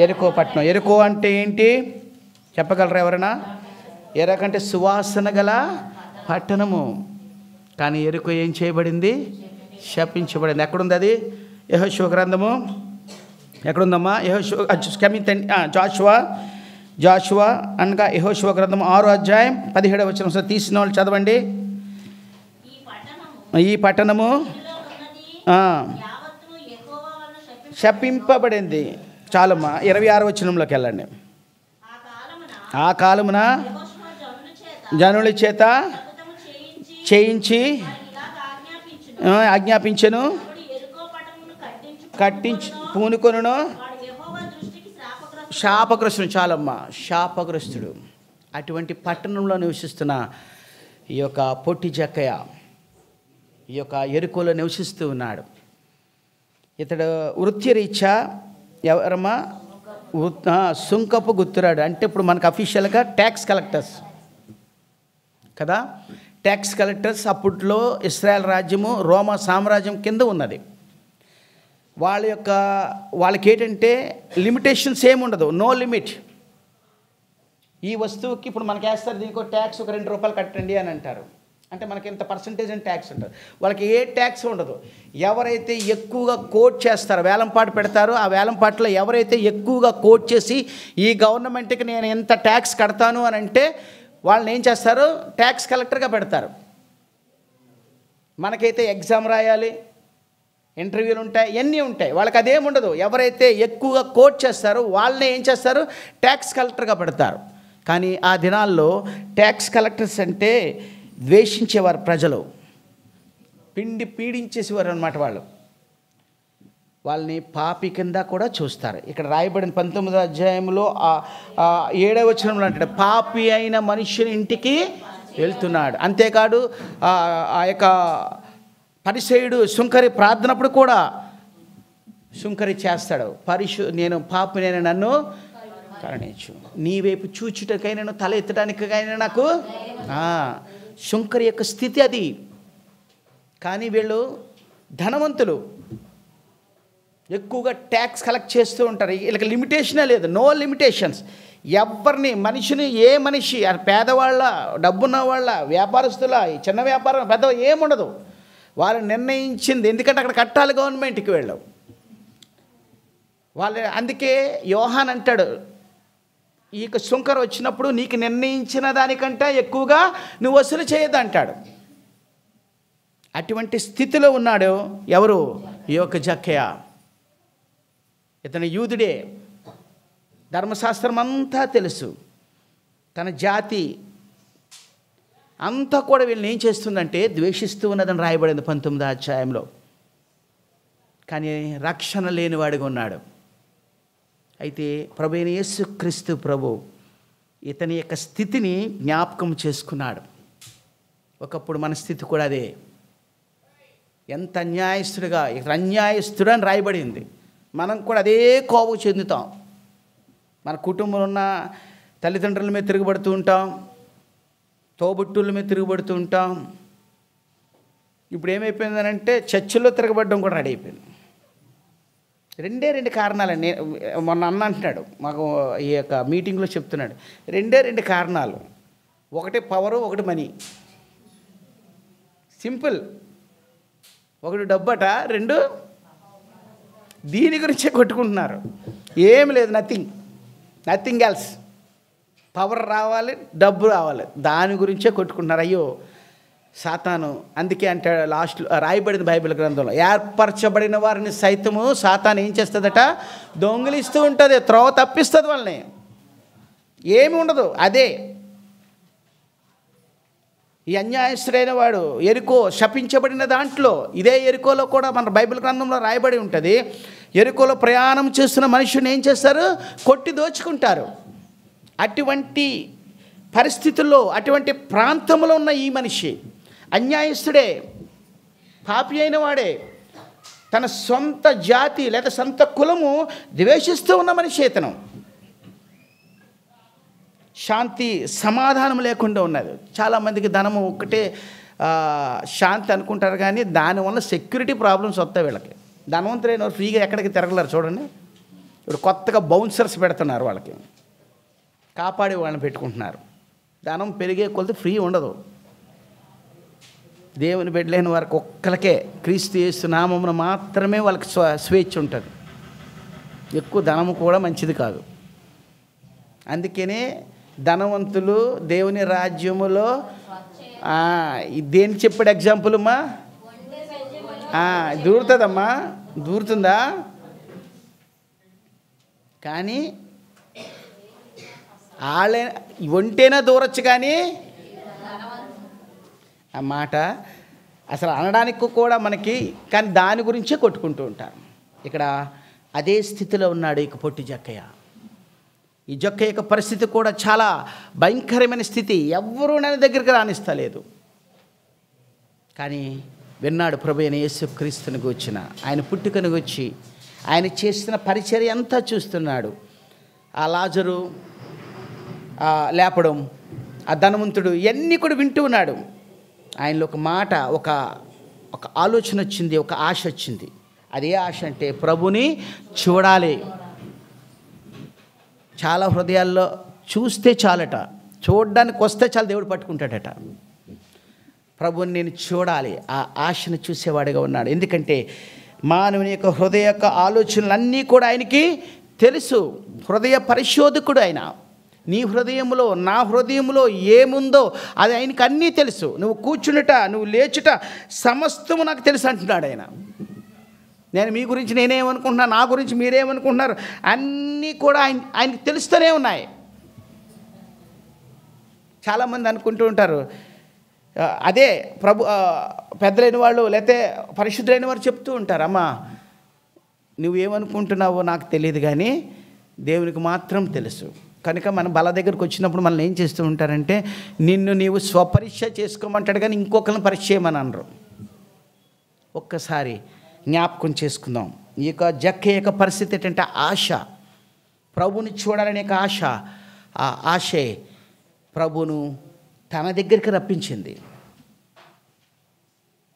A: ఎరుకో పట్టణం. ఎరుకో అంటే ఏంటి చెప్పగలరా ఎవరైనా? ఎరకంటే సువాసన గల పట్టణము. కానీ ఎరుకో ఏం చేయబడింది? శపించబడింది. ఎక్కడుంది అది? యెహోషువ గ్రంథము ఎక్కడుందమ్మా? జాషువా అనగా యెహోషువ గ్రంథము 6వ అధ్యాయం 17వ వచనం. తీసిన వాళ్ళు చదవండి. ఈ పట్టణము శపింపబడింది. చాలమ్మా 26వ వచనంలోకి వెళ్ళండి. ఆ కాలమున జనుల చేత చేయించి ఆజ్ఞాపించెను, కట్టించి పూనుకొనును. శాపగ్రస్తుడు. చాలమ్మా, శాపగ్రస్తుడు. అటువంటి పట్టణంలో నివసిస్తున్న ఈ యొక్క పొట్టి జక్కయ్య ఈ యొక్క ఎరుకోలో నివసిస్తూ ఉన్నాడు. ఇతడు వృత్తిరీత్యా ఎవరమ్మా? సుంకపు గుర్తురాడు. అంటే ఇప్పుడు మనకు అఫీషియల్గా ట్యాక్స్ కలెక్టర్స్ కదా. ట్యాక్స్ కలెక్టర్స్ అప్పట్లో ఇశ్రాయేల్ రాజ్యము రోమా సామ్రాజ్యం కింద ఉన్నది. వాళ్ళకి ఏంటంటే లిమిటేషన్స్ ఏమి ఉండదు, నో లిమిట్. ఈ వస్తువుకి ఇప్పుడు మనకి వేస్తారు, దీనికి ట్యాక్స్ ఒక 2 రూపాయలు కట్టండి అని అంటారు. అంటే మనకి ఎంత పర్సంటేజ్ అని ట్యాక్స్ ఉంటుంది. వాళ్ళకి ఏ ట్యాక్స్ ఉండదు. ఎవరైతే ఎక్కువగా కోట్ చేస్తారో, వేలంపాటు పెడతారో, ఆ వేలంపాటులో ఎవరైతే ఎక్కువగా కోట్ చేసి ఈ గవర్నమెంట్కి నేను ఎంత ట్యాక్స్ కడతాను అని అంటే వాళ్ళని ఏం చేస్తారు? ట్యాక్స్ కలెక్టర్గా పెడతారు. మనకైతే ఎగ్జామ్ రాయాలి, ఇంటర్వ్యూలు ఉంటాయి, ఇవన్నీ ఉంటాయి. వాళ్ళకి అదేమి ఉండదు. ఎవరైతే ఎక్కువగా కోట్ చేస్తారో వాళ్ళని ఏం చేస్తారు? ట్యాక్స్ కలెక్టర్గా పెడతారు. కానీ ఆ దినాల్లో ట్యాక్స్ కలెక్టర్స్ అంటే ద్వేషించేవారు ప్రజలు, పీడించేసేవారు అన్నమాట. వాళ్ళని పాపి కింద కూడా చూస్తారు. ఇక్కడ రాయబడిన 19వ అధ్యాయంలో 7వ వచనంలో అంటాడు, పాపి అయిన మనుష్యుని ఇంటికి వెళ్తున్నాడు. అంతేకాదు ఆ యొక్క పరిసయ్యుడు సుంకరి ప్రార్థనప్పుడు కూడా సుంకరి చేస్తాడు. నేను పాపినైనా నన్ను కరుణించు, నీ వైపు చూచుటకైనా తల ఎత్తడానికైనా నాకు. శుంకరి యొక్క స్థితి అది. కానీ వీళ్ళు ధనవంతులు, ఎక్కువగా ట్యాక్స్ కలెక్ట్ చేస్తూ ఉంటారు. వీళ్ళకి లిమిటేషనే లేదు, నో లిమిటేషన్స్. ఎవరిని ఏ మనిషి పేదవాళ్ళ, డబ్బున్న వాళ్ళ, వ్యాపారస్తుల, చిన్న వ్యాపారం, పెద్ద ఏముండదు. వాళ్ళు నిర్ణయించింది, ఎందుకంటే అక్కడ కట్టాలి గవర్నమెంట్కి వెళ్ళవు అందుకే యోహాన్ అంటాడు, ఈ సుంకరు వచ్చినప్పుడు నీకు నిర్ణయించిన దానికంటే ఎక్కువగా నువ్వు వసూలు చేయొద్దు అంటాడు. అటువంటి స్థితిలో ఉన్నాడు ఎవరు? ఈ యొక్క జక్కయ్య. ఇతను యూదుడే, ధర్మశాస్త్రం అంతా తెలుసు, తన జాతి అంతా కూడా వీళ్ళని ఏం చేస్తుందంటే ద్వేషిస్తూ ఉన్నదని రాయబడింది 19వ అధ్యాయంలో. కానీ రక్షణ లేనివాడిగా ఉన్నాడు. అయితే ప్రభు అయిన యేసుక్రీస్తు ప్రభు ఇతని యొక్క స్థితిని జ్ఞాపకం చేసుకున్నాడు. ఒకప్పుడు మన స్థితి కూడా అదే. ఎంత అన్యాయస్తుడిగా, ఇతను అన్యాయస్తుడు అని రాయబడింది. మనం కూడా అదే కోపం చెందుతాం. మన కుటుంబంలో ఉన్న తల్లిదండ్రుల మీద తిరుగుబడుతూ ఉంటాం, తోబుట్టుల మీద తిరుగుబడుతూ ఉంటాం. ఇప్పుడు ఏమైపోయిందనంటే చర్చిలో తిరగబడడం కూడా రెడీ అయిపోయింది. రెండు కారణాలండి. మొన్న అన్న అంటున్నాడు, మాకు ఈ యొక్క మీటింగ్లో చెప్తున్నాడు, రెండు కారణాలు. ఒకటి పవరు, ఒకటి మనీ. సింపుల్. ఒకటి డబ్బట, రెండు దీని గురించే కొట్టుకుంటున్నారు. ఏం లేదు, నథింగ్ ఎల్స్. పవర్ రావాలి, డబ్బు రావాలి, దాని గురించే కొట్టుకుంటున్నారు. అయ్యో సాతాను అందుకే అంటాడు లాస్ట్లో రాయబడింది బైబిల్ గ్రంథంలో, ఏర్పరచబడిన వారిని సైతము సాతాను ఏం చేస్తుందట, దొంగిలిస్తూ ఉంటుంది, త్రోవ తప్పిస్తుంది వాళ్ళని. ఏమి ఉండదు. అదే ఈ అన్యాయస్తుడైన వాడు ఎరికో శపించబడిన దాంట్లో, ఇదే ఎరికోలో కూడా మన బైబిల్ గ్రంథంలో రాయబడి ఉంటుంది. ఎరికోలో ప్రయాణం చేస్తున్న మనుషుని ఏం చేస్తారు, కొట్టి దోచుకుంటారు. అటువంటి పరిస్థితుల్లో, అటువంటి ప్రాంతంలో ఉన్న ఈ మనిషి అన్యాయస్తుడే, పాపి అయిన వాడే, తన సొంత జాతి లేదా సొంత కులము ద్వేషిస్తూ ఉన్న మనిషి ఇతను. శాంతి సమాధానం లేకుండా ఉన్నది. చాలామందికి ధనము ఒక్కటే శాంతి అనుకుంటారు, కానీ దానివల్ల సెక్యూరిటీ ప్రాబ్లమ్స్ వస్తాయి వీళ్ళకి. ధనవంతులైన వారు ఫ్రీగా ఎక్కడికి తిరగలేరు. చూడండి, ఇప్పుడు కొత్తగా బౌన్సర్స్ పెడుతున్నారు, వాళ్ళకి కాపాడే వాళ్ళని పెట్టుకుంటున్నారు. ధనం పెరిగే కొలది ఫ్రీ ఉండదు. దేవుని బిడ్డలైన వారికి ఒక్కరికే క్రీస్తు యేసు నామమున మాత్రమే వాళ్ళకి స్వేచ్ఛ ఉంటుంది. ఎక్కువ ధనము కూడా మంచిది కాదు. అందుకనే ధనవంతులు దేవుని రాజ్యములో దేని చెప్పాడు ఎగ్జాంపుల్ అమ్మా, దూరుతుందమ్మా, దూరుతుందా? కానీ వాళ్ళే ఒంటేనా దూరచ్చు, కానీ ఆ మాట అసలు అనడానికి కూడా మనకి, కానీ దాని గురించే కొట్టుకుంటూ ఉంటారు. ఇక్కడ అదే స్థితిలో ఉన్నాడు ఇక పొట్టి జక్కయ్య. ఈ జక్కయ్య యొక్క పరిస్థితి కూడా చాలా భయంకరమైన స్థితి. ఎవ్వరూ నన్ను దగ్గరికి రానిస్తలేదు. కానీ విన్నాడు ప్రభు అయిన యేసుక్రీస్తుని గూర్చిన, ఆయన పుట్టుకను గూర్చి, ఆయన చేసిన పరిచర్య అంతా చూస్తున్నాడు. ఆ లాజరు లేపడం, ఆ ధనవంతుడు, ఇవన్నీ కూడా వింటూ ఉన్నాడు. ఆయనలో ఒక మాట, ఒక ఆలోచన వచ్చింది, ఒక ఆశ వచ్చింది. అదే ఆశ అంటే ప్రభుని చూడాలి. చాలా హృదయాల్లో చూస్తే చాలట, చూడడానికి వస్తే చాలు దేవుడు పట్టుకుంటాడట. ప్రభుని నేను చూడాలి, ఆ ఆశను చూసేవాడిగా ఉన్నాడు. ఎందుకంటే మానవుని యొక్క హృదయ యొక్క ఆలోచనలన్నీ కూడా ఆయనకి తెలుసు. హృదయ పరిశోధకుడు ఆయన. నీ హృదయంలో, నా హృదయంలో ఏముందో అది ఆయనకు అన్నీ తెలుసు. నువ్వు కూర్చుండుట, నువ్వు లేచుట, సమస్తము నాకు తెలుసు అంటున్నాడు ఆయన. నేను మీ గురించి నేనేమనుకుంటున్నా, నా గురించి మీరేమనుకుంటున్నారు, అన్నీ కూడా ఆయనకి తెలుస్తూనే ఉన్నాయి. చాలామంది అనుకుంటూ ఉంటారు, అదే ప్రభు పెద్దలైన వాళ్ళు లేకపోతే పరిశుద్ధులైన వారు చెప్తూ ఉంటారు, అమ్మా నువ్వేమనుకుంటున్నావో నాకు తెలియదు, కానీ దేవునికి మాత్రం తెలుసు. కనుక మన బల దగ్గరికి వచ్చినప్పుడు మనల్ని ఏం చేస్తూ ఉంటారంటే, నిన్ను నీవు స్వపరీక్ష చేసుకోమంటాడు, కానీ ఇంకొకరిని పరీక్ష చేయమని అనరు. ఒక్కసారి జ్ఞాపకం చేసుకుందాం. ఈ యొక్క జక్కయ్య యొక్క పరిస్థితి ఏంటంటే ఆశ, ప్రభుని చూడాలనే ఆశ. ఆ ఆశే ప్రభును తన దగ్గరికి రప్పించింది.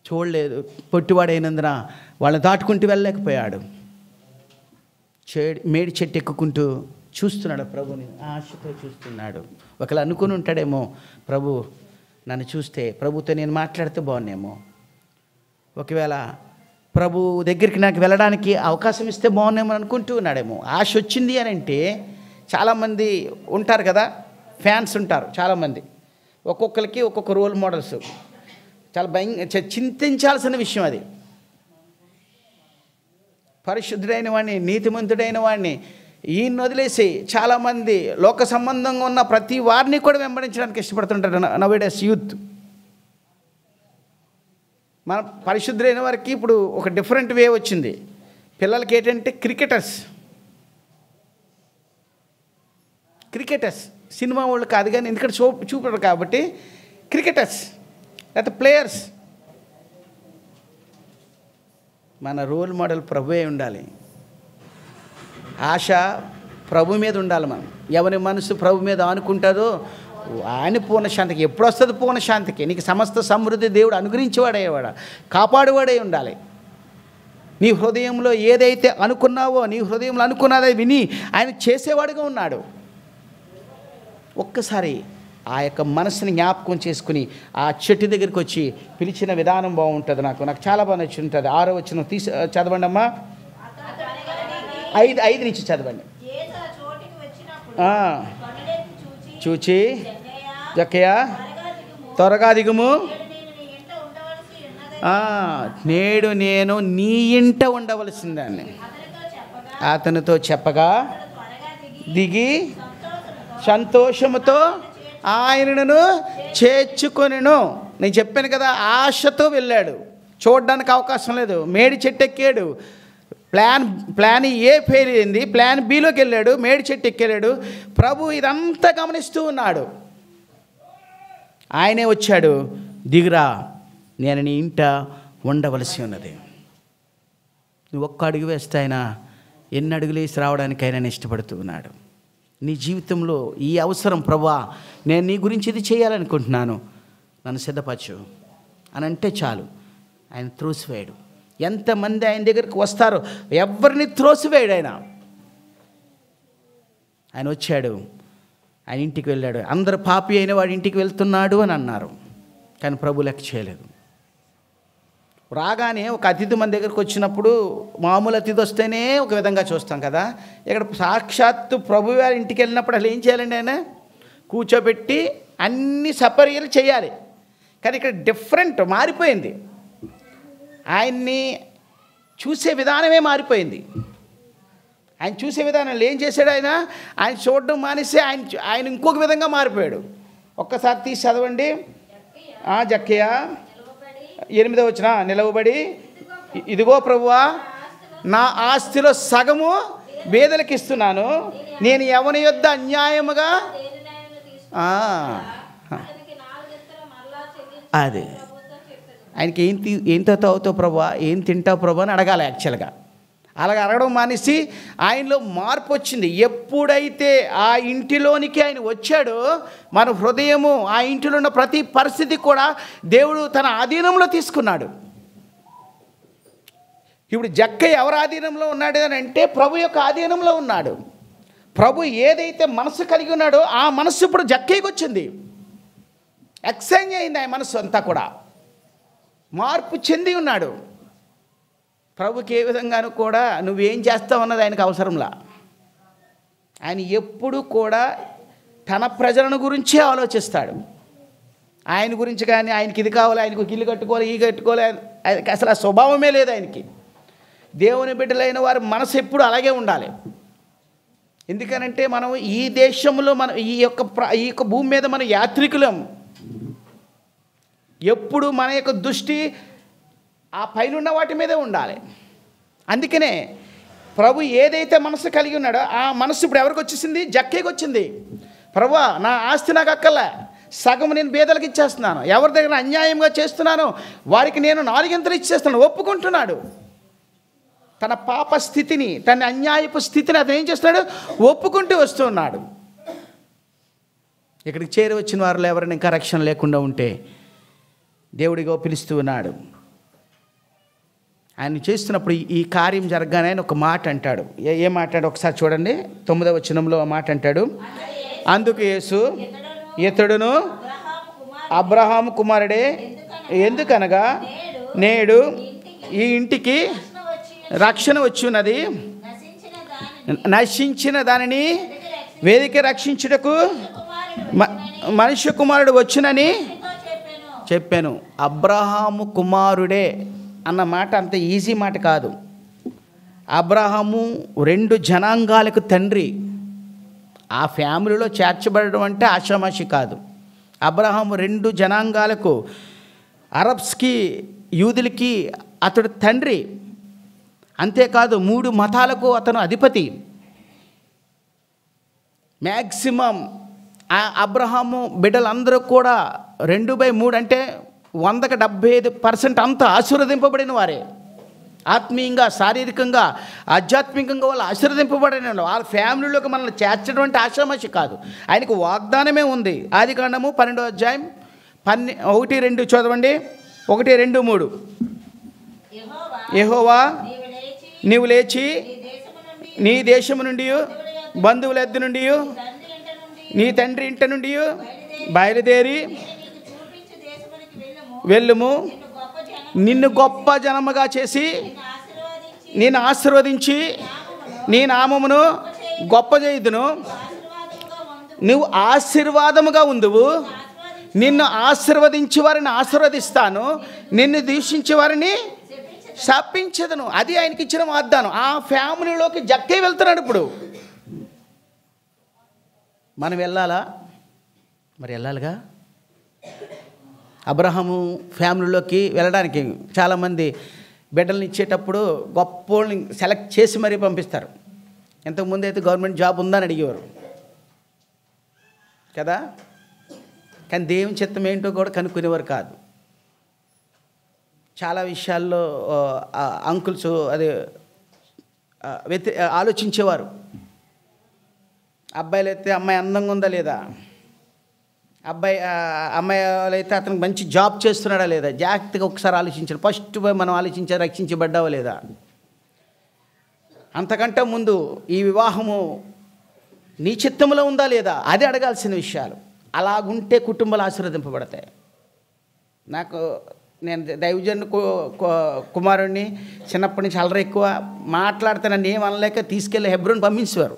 A: చూడలేదు, పొట్టివాడైనందున వాళ్ళని దాటుకుంటూ వెళ్ళలేకపోయాడు. మేడి చెట్టు ఎక్కుకుంటూ చూస్తున్నాడు ప్రభుని, ఆశతో చూస్తున్నాడు. ఒకవేళ అనుకుని ఉంటాడేమో, ప్రభు నన్ను చూస్తే, ప్రభుతో నేను మాట్లాడితే బాగున్నేమో, ఒకవేళ ప్రభు దగ్గరికి నాకు వెళ్ళడానికి అవకాశం ఇస్తే బాగున్నామో అనుకుంటూ ఉన్నాడేమో. ఆశ వచ్చింది అని అంటే, చాలామంది ఉంటారు కదా, ఫ్యాన్స్ ఉంటారు చాలామంది. ఒక్కొక్కరికి ఒక్కొక్క రోల్ మోడల్స్. చాలా చింతించాల్సిన విషయం అది. పరిశుద్ధుడైన వాడిని, నీతిమంతుడైన వాడిని ఈయన్ని వదిలేసి చాలామంది లోక సంబంధంగా ఉన్న ప్రతి వారిని కూడా వెంబడించడానికి ఇష్టపడుతుంటారు నవేడేస్ యూత్. మన పరిశుద్ధులైన వారికి ఇప్పుడు ఒక డిఫరెంట్ వే వచ్చింది. పిల్లలకి ఏంటంటే క్రికెటర్స్, క్రికెటర్స్, సినిమా వాళ్ళు కాదు కానీ ఎందుకంటే చూపరు కాబట్టి క్రికెటర్స్ లేకపోతే ప్లేయర్స్. మన రోల్ మోడల్ ప్రభువే ఉండాలి. ఆశ ప్రభు మీద ఉండాలి. మనం ఎవరి మనసు ప్రభు మీద ఆనుకుంటుందో ఆయన పూర్ణ శాంతికి. ఎప్పుడు వస్తుంది పూర్ణ శాంతికి? నీకు సమస్త సమృద్ధి దేవుడు అనుగ్రహించేవాడేవాడు, కాపాడువాడే ఉండాలి. నీ హృదయంలో ఏదైతే అనుకున్నావో, నీ హృదయంలో అనుకున్నదే విని ఆయన చేసేవాడుగా ఉన్నాడు. ఒక్కసారి ఆ యొక్క మనసుని జ్ఞాపకం చేసుకుని ఆ చెట్టు దగ్గరికి వచ్చి పిలిచిన విధానం బాగుంటుంది. నాకు చాలా బాగా నచ్చి ఉంటుంది. 6వ వచనం చదవండి అమ్మా. 5 నుంచి చదవండి. చూచి జక్కయ్య త్వరగా దిగుము, నేడు నేను నీ ఇంట ఉండవలసిందాన్ని అతనితో చెప్పగా దిగి సంతోషముతో ఆయనను చేర్చుకొనెను. నేను చెప్పాను కదా, ఆశతో వెళ్ళాడు. చూడడానికి అవకాశం లేదు. మేడి చెట్టు ఎక్కాడు. ప్లాన్ ఏ ఫెయిల్ అయింది. ప్లాన్ బిలోకి వెళ్ళాడు. మేడి చెట్టు ఎక్కాడు. ప్రభు ఇదంతా గమనిస్తూ ఉన్నాడు. ఆయనే వచ్చాడు, దిగురా, నేను నీ ఇంట ఉండవలసి ఉన్నది. నువ్వు ఒక్క అడుగు వేస్తే ఆయన ఎన్ని అడుగులు వేసి రావడానికి ఆయన ఇష్టపడుతూ ఉన్నాడు. నీ జీవితంలో ఈ అవసరం, ప్రభువా నేను నీ గురించి ఇది చేయాలనుకుంటున్నాను, నన్ను సిద్ధపరచు అని అంటే చాలు, ఆయన త్రోసివేయడు. ఎంతమంది ఆయన దగ్గరికి వస్తారో ఎవరిని త్రోసివేయడు. ఆయన వచ్చాడు, ఆయన ఇంటికి వెళ్ళాడు. అందరు పాపి అయిన వాడి ఇంటికి వెళ్తున్నాడు అని అన్నారు, కానీ ప్రభు లెక్క చేయలేదు. రాగానే ఒక అతిథి మన దగ్గరికి వచ్చినప్పుడు, మామూలు అతిథి వస్తేనే ఒక విధంగా చూస్తాం కదా. ఇక్కడ సాక్షాత్తు ప్రభు వారి ఇంటికి వెళ్ళినప్పుడు అసలు ఏం చేయాలండి? ఆయన కూర్చోబెట్టి అన్ని సపర్యలు చేయాలి. కానీ ఇక్కడ డిఫరెంట్ మారిపోయింది. ఆయన్ని చూసే విధానమే మారిపోయింది. ఆయన చూసే విధానంలో ఏం చేశాడు? ఆయన చూడడం మానేసి ఆయన ఇంకొక విధంగా మారిపోయాడు. ఒక్కసారి తీసి చదవండి. జక్కయ్య 8వ వచనం, నిలవబడి ఇదిగో ప్రభువా నా ఆస్తిలో సగము బేదలకు ఇస్తున్నాను, నేను ఎవని యొద్ద అన్యాయముగా అదే ఆయనకి ఏం అవుతావు ప్రభువా, ఏం తింటావు ప్రభు అని అడగాలి. యాక్చువల్గా అలాగ అడగడం మానేసి ఆయనలో మార్పు వచ్చింది. ఎప్పుడైతే ఆ ఇంటిలోనికి ఆయన వచ్చాడో మన హృదయము, ఆ ఇంటిలో ఉన్న ప్రతి పరిస్థితి కూడా దేవుడు తన ఆధీనంలో తీసుకున్నాడు. ఇప్పుడు జక్కయ్య ఎవరి ఆధీనంలో ఉన్నాడు అని అంటే ప్రభు యొక్క ఆధీనంలో ఉన్నాడు. ప్రభు ఏదైతే మనసు కలిగి ఉన్నాడో ఆ మనసు ఇప్పుడు జక్కయ్యకి వచ్చింది. ఎక్స్చేంజ్ అయింది. ఆ మనసు అంతా కూడా మార్పు చెంది ఉన్నాడు. ప్రభుకి ఏ విధంగానూ కూడా నువ్వేం చేస్తావు అన్నది ఆయనకు అవసరంలా. ఆయన ఎప్పుడు కూడా తన ప్రజలను గురించే ఆలోచిస్తాడు. ఆయన గురించి కానీ ఆయనకి ఇది కావాలి, ఆయనకు ఇల్లు కట్టుకోవాలి, ఈ కట్టుకోవాలి, అసలు ఆ స్వభావమే లేదు ఆయనకి. దేవుని బిడ్డలైన వారి మనసు ఎప్పుడు అలాగే ఉండాలి. ఎందుకనంటే మనం ఈ దేశంలో ఈ యొక్క భూమి మీద మనం యాత్రికులం. ఎప్పుడు మన యొక్క దృష్టి ఆ పైన వాటి మీదే ఉండాలి. అందుకనే ప్రభు ఏదైతే మనసు కలిగి ఉన్నాడో ఆ మనసు ఇప్పుడు ఎవరికి వచ్చేసింది? జక్కయ్యకి వచ్చింది. ప్రభువా నా ఆస్తి నాకు అక్కర్లే, సగం నేను బేదలకు ఇచ్చేస్తున్నాను, ఎవరి దగ్గర అన్యాయంగా చేస్తున్నాను వారికి నేను 4 ఇచ్చేస్తున్నాను. ఒప్పుకుంటున్నాడు తన పాప స్థితిని, తన అన్యాయపు స్థితిని అతను ఏం చేస్తున్నాడు? ఒప్పుకుంటూ వస్తున్నాడు. ఇక్కడికి చేరి వచ్చిన వారిలో ఎవరైనా ఇంకా రక్షణ లేకుండా ఉంటే దేవుడిగా పిలుస్తూ ఉన్నాడు. ఆయన చేస్తున్నప్పుడు ఈ కార్యం జరగగానే ఆయన ఒక మాట అంటాడు. ఏ మాట అంటే ఒకసారి చూడండి. 9వ వచనంలో ఆ మాట అంటాడు. అందుకు యేసు ఇతడును అబ్రహాము కుమారుడే, ఎందుకనగా నేడు ఈ ఇంటికి రక్షణ వచ్చి ఉన్నది, నశించిన దానిని వేదిక రక్షించుటకు మనుష్య కుమారుడు వచ్చునని చెప్పాను. అబ్రహాము కుమారుడే అన్న మాట అంత ఈజీ మాట కాదు. అబ్రహాము 2 జనాంగాలకు తండ్రి. ఆ ఫ్యామిలీలో చేర్చబడడం అంటే ఆషామాషి కాదు. అబ్రహాము 2 జనాంగాలకు, అరబ్స్కి, యూదులకి అతడు తండ్రి. అంతేకాదు 3 మతాలకు అతను అధిపతి. మ్యాక్సిమం అబ్రహాము బిడ్డలందరూ కూడా 2/3 అంటే 100% అంతా ఆశీర్వదింపబడిన వారే. ఆత్మీయంగా, శారీరకంగా, ఆధ్యాత్మికంగా వాళ్ళు ఆశీర్వదింపబడిన వాళ్ళ ఫ్యామిలీలోకి మనల్ని చేర్చడం అంటే ఆషామాషి కాదు. ఆయనకు వాగ్దానమే ఉంది. ఆదికాండము 12వ అధ్యాయం 1-2 చదవండి. 1, 2, 3. యెహోవా నీవు లేచి నీ దేశము నుండి, బంధువుల యొద్ద నుండి, నీ తండ్రి ఇంట నుండి బయలుదేరి వెళ్ళుము. నిన్ను గొప్ప జనముగా చేసి నేను ఆశీర్వదించి నీ నామమును గొప్ప చేయుదును. నువ్వు ఆశీర్వాదముగా ఉందువు. నిన్ను ఆశీర్వదించి వారిని ఆశీర్వదిస్తాను, నిన్ను దూషించే వారిని శపించదును. అది ఆయనకి ఇచ్చిన వాగ్దానం. ఆ ఫ్యామిలీలోకి జక్కే వెళ్తున్నాడు. ఇప్పుడు మనం వెళ్ళాలా? మరి వెళ్ళాలిగా. అబ్రహాము ఫ్యామిలీలోకి వెళ్ళడానికి చాలామంది బిడ్డలను ఇచ్చేటప్పుడు గొప్ప వాళ్ళని సెలెక్ట్ చేసి మరీ పంపిస్తారు. ఇంతకుముందు అయితే గవర్నమెంట్ జాబ్ ఉందని అడిగేవారు కదా, కానీ దేవుని చిత్తం ఏంటో కూడా కనుక్కునేవారు కాదు. చాలా విషయాల్లో అంకుల్స్ అదే ఆలోచించేవారు. అబ్బాయిలు అయితే అమ్మాయి అందంగా ఉందా లేదా, అమ్మాయి అయితే అతనికి మంచి జాబ్ చేస్తున్నాడా లేదా, జాగ్రత్తగా ఒకసారి ఆలోచించారు. ఫస్ట్ మనం ఆలోచించారు రక్షించబడ్డావా లేదా. అంతకంటే ముందు ఈ వివాహము నీ చిత్తంలో ఉందా లేదా, అది అడగాల్సిన విషయాలు. అలాగుంటే కుటుంబాలు ఆశీర్వదింపబడతాయి. నేను దైవజన్ కుమారుడిని చిన్నప్పటి నుంచి అల్లరి ఎక్కువ మాట్లాడితే నన్ను ఏం అనలేక తీసుకెళ్ళి హెబ్రోన్ పంపించేవారు.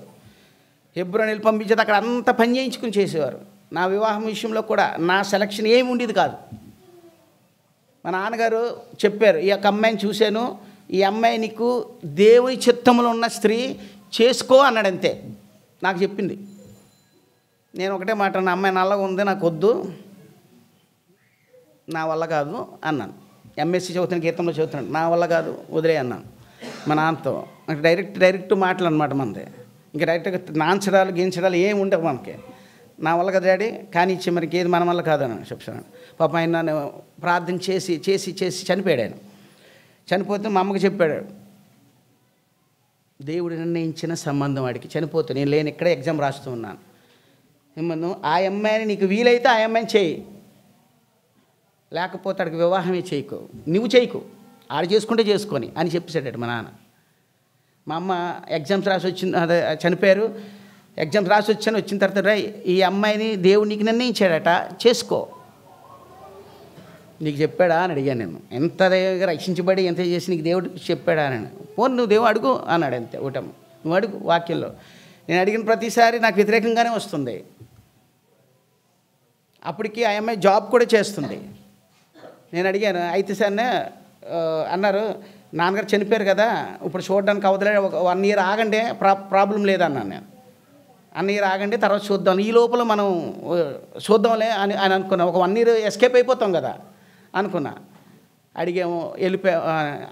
A: హెబ్రోన్ వెళ్ళి పంపించేది అక్కడ అంతా పని చేయించుకుని చేసేవారు. నా వివాహం విషయంలో కూడా నా సెలక్షన్ ఏమి ఉండేది కాదు. మా నాన్నగారు చెప్పారు, ఈ యొక్క అమ్మాయిని చూశాను, ఈ అమ్మాయి నీకు దేవుని చిత్తంలో ఉన్న స్త్రీ చేసుకో అన్నాడు. అంతే నాకు చెప్పింది. నేను ఒకటే మాట, నా అమ్మాయి నల్లగా ఉంది, నాకు వద్దు, నా వల్ల కాదు అన్నాను. ఎంఎస్సీ చదువుతున్న, గీతంలో చదువుతున్నాడు, నా వల్ల కాదు వదిలే అన్నాను మా నాన్నతో. డైరెక్ట్ మాటలు అనమాట మనది. ఇంకా డైరెక్ట్గా నాంచడాలు గీంచడాలు ఏమి ఉండవు మనకి. నా వల్ల కదా డాడీ, కానీ ఇచ్చి మనకి ఏది మన వల్ల కాదని చెప్తున్నాను. పాప ఆయన నన్ను ప్రార్థన చేసి చేసి చేసి చనిపోయాడు. ఆయన చనిపోతే మా అమ్మకి చెప్పాడు, దేవుడు నిర్ణయించిన సంబంధం వాడికి. చనిపోతే నేను లేని ఇక్కడే ఎగ్జామ్ రాస్తూ ఉన్నాను. ఏమన్నా ఆ అమ్మాయిని నీకు వీలైతే ఆ అమ్మాయిని చేయి, లేకపోతే అక్కడికి వివాహమే చేయకు, నువ్వు చేయకు, ఆడు చేసుకుంటే చేసుకొని అని చెప్పేసాడు మా నాన్న. మా అమ్మ ఎగ్జామ్స్ రాసి వచ్చింది, అదే చనిపోయారు. ఎగ్జామ్స్ రాసి వచ్చిన తర్వాత రై ఈ అమ్మాయిని దేవుడు నీకు నిర్ణయించాడట, చేసుకో, నీకు చెప్పాడా అని అడిగాను నేను. ఎంత రక్షించబడి ఎంత చేసి నీకు దేవుడు చెప్పాడా అని. పోను నువ్వు దేవుడు అడుగు అన్నాడు. అంతే ఒకటమ్మ, నువ్వు అడుగు. వాక్యంలో నేను అడిగిన ప్రతిసారి నాకు వ్యతిరేకంగానే వస్తుంది. అప్పటికి ఆ అమ్మాయి జాబ్ కూడా చేస్తుంది. నేను అడిగాను, అయితే సార్ అన్నారు, నాన్నగారు చనిపోయారు కదా, ఇప్పుడు చూడడానికి అవతలే, ఒక 1 year ఆగండి, ప్రాబ్లం లేదన్నాను నేను. 1 year ఆగండి, తర్వాత చూద్దాం, ఈ లోపల మనం చూద్దాంలే అని అనుకున్నా. ఒక 1 year ఎస్కేప్ అయిపోతాం కదా అనుకున్నా. అడిగాము, వెళ్ళిపోయా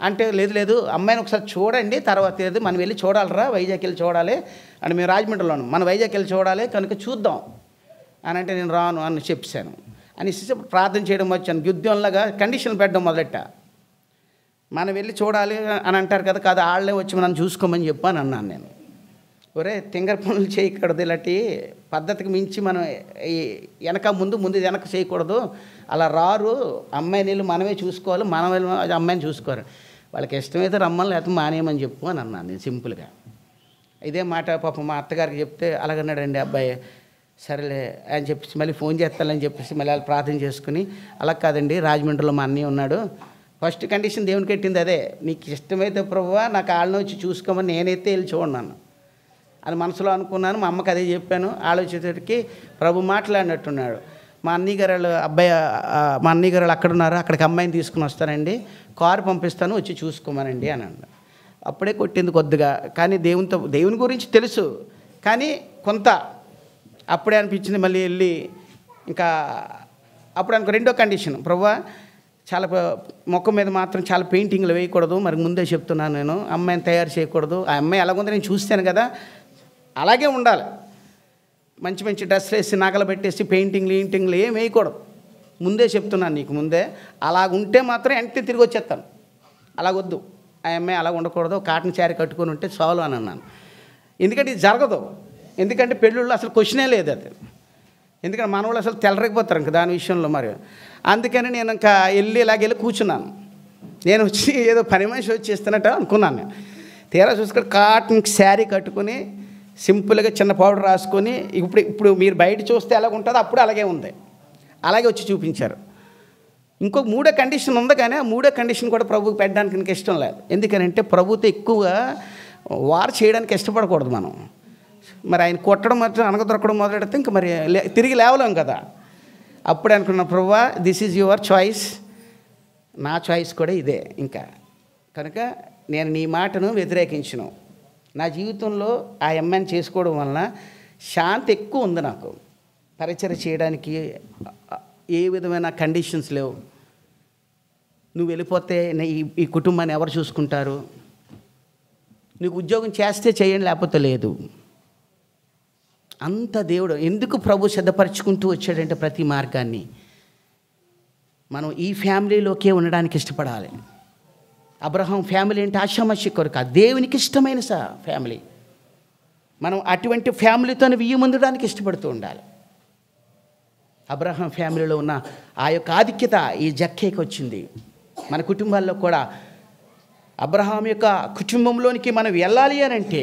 A: అంటే లేదు అమ్మాయిని ఒకసారి చూడండి, తర్వాత లేదు మనం వెళ్ళి చూడాలిరా, వైజాగ్ వెళ్ళి చూడాలి అని. మేము రాజమండ్రిలోను, మన వైజాగ్ వెళ్ళి చూడాలి కనుక చూద్దాం అని అంటే నేను రాను అని చెప్పాను. అని ప్రార్థన చేయడం వచ్చాను. యుద్ధంలాగా కండిషన్లు పెట్టడం మొదలెట్ట. మనం వెళ్ళి చూడాలి అని అంటారు కదా, కాదు వాళ్ళే వచ్చి మనం చూసుకోమని చెప్పాను అన్నాను నేను. ఒరే తింగర పనులు చేయకూడదు, ఇలాంటి పద్ధతికి మించి మనం వెనక ముందు వెనక చేయకూడదు, అలా రారు, అమ్మాయి నీళ్ళు మనమే చూసుకోవాలి, మనం అమ్మాయిని చూసుకోవాలి, వాళ్ళకి ఇష్టమైతే రమ్మని లేకపోతే మానేయమని చెప్పు అని అన్నాను నేను సింపుల్గా. ఇదే మాట పాపం మా అత్తగారికి చెప్తే అలాగన్నాడండి అబ్బాయి. సరేలే అని చెప్పేసి మళ్ళీ ఫోన్ చేస్తానని చెప్పేసి మళ్ళీ వాళ్ళు ప్రార్థన చేసుకుని, అలా కాదండి రాజమండ్రిలో మా అన్నయ్య ఉన్నాడు, ఫస్ట్ కండిషన్ దేవునికి పెట్టింది అదే, నీకు ఇష్టమైతే ప్రభువా నాకు వాళ్ళని వచ్చి చూసుకోమని నేనైతే వెళ్ళి చూడన్నాను అని మనసులో అనుకున్నాను. మా అమ్మకి అదే చెప్పాను. ఆలోచించేటికి ప్రభు మాట్లాడినట్టున్నాడు. మా అన్నయ్య గారు అబ్బాయి, మా అన్నయ్య గారు అక్కడ ఉన్నారు, అక్కడికి అమ్మాయిని తీసుకుని వస్తానండి, కారు పంపిస్తాను వచ్చి చూసుకోమనండి అని అన్నాడు. అప్పుడే కొట్టింది కొద్దిగా, కానీ దేవుని గురించి తెలుసు, కానీ కొంత అప్పుడే అనిపించింది. మళ్ళీ వెళ్ళి ఇంకా అప్పుడు అనుకో రెండో కండిషన్, ప్రభువా చాలా మొక్క మీద మాత్రం చాలా పెయింటింగ్లు వేయకూడదు, మరి ముందే చెప్తున్నాను నేను, అమ్మాయిని తయారు చేయకూడదు, ఆ అమ్మాయి ఎలాగుందో నేను చూస్తాను కదా అలాగే ఉండాలి, మంచి మంచి డ్రెస్సులు వేసి నగలు పెట్టేసి పెయింటింగ్లు ఏం వేయకూడదు. ముందే చెప్తున్నాను నీకు ముందే. అలాగుంటే మాత్రం వెంటనే తిరిగి వచ్చేస్తాను. అలాగొద్దు, ఆ అమ్మాయి అలా ఉండకూడదు, కాటన్ శారీ కట్టుకొని ఉంటే చాలు అని అన్నాను. ఎందుకంటే ఇది జరగదు. ఎందుకంటే పెళ్ళిళ్ళు అసలు క్వశ్చనే లేదు అది. ఎందుకంటే మన వాళ్ళు అసలు తెల్లరిగిపోతారు ఇంకా దాని విషయంలో. మరి అందుకని నేను ఇంకా ఇలాగెళ్ళి కూర్చున్నాను. నేను వచ్చి ఏదో పని మనిషి వచ్చి ఇస్తున్నట్టు అనుకున్నాను. నేను తీరా చూసుకొని కాటన్ శారీ కట్టుకుని సింపుల్గా చిన్న పౌడర్ రాసుకొని ఇప్పుడు మీరు బయట చూస్తే ఎలాగ ఉంటుందో అప్పుడు అలాగే ఉంది. అలాగే వచ్చి చూపించారు. ఇంకొక మూడో కండిషన్ ఉంది, కానీ ఆ మూడో కండిషన్ కూడా ప్రభువుకి పెట్టడానికి నాకు ఇష్టం లేదు. ఎందుకనంటే ప్రభుతో ఎక్కువగా వారు చేయడానికి ఇష్టపడకూడదు మనం. మరి ఆయన కొట్టడం మాత్రం అనగదొరకడం మొదలెడితే ఇంకా మరి తిరిగి లేవలేం కదా. అప్పుడే అనుకున్నా, ప్రభువా దిస్ ఈజ్ యువర్ చాయిస్, నా చాయిస్ కూడా ఇదే. ఇంకా కనుక నేను నీ మాటను వ్యతిరేకించను. నా జీవితంలో ఆ అమ్మాయిని చేసుకోవడం వలన శాంతి ఎక్కువ ఉంది. నాకు పరిచయం చేయడానికి ఏ విధమైన కండిషన్స్ లేవు. నువ్వు వెళ్ళిపోతే ఈ కుటుంబాన్ని ఎవరు చూసుకుంటారు? నీకు ఉద్యోగం చేస్తే చేయండి, లేకపోతే లేదు. అంత దేవుడు ఎందుకు ప్రభు సిద్ధపరచుకుంటూ వచ్చాడంటే ప్రతి మార్గాన్ని మనం ఈ ఫ్యామిలీలోకే ఉండడానికి ఇష్టపడాలి. అబ్రహాం ఫ్యామిలీ అంటే ఆషామాషి కొరకు, దేవునికి ఇష్టమైన ఫ్యామిలీ. మనం అటువంటి ఫ్యామిలీతో వియ్యమందడానికి ఇష్టపడుతూ ఉండాలి. అబ్రహాం ఫ్యామిలీలో ఉన్న ఆ యొక్క ఆధిక్యత ఈ జక్కేకి వచ్చింది. మన కుటుంబాల్లో కూడా అబ్రహాం యొక్క కుటుంబంలోనికి మనం వెళ్ళాలి అని అంటే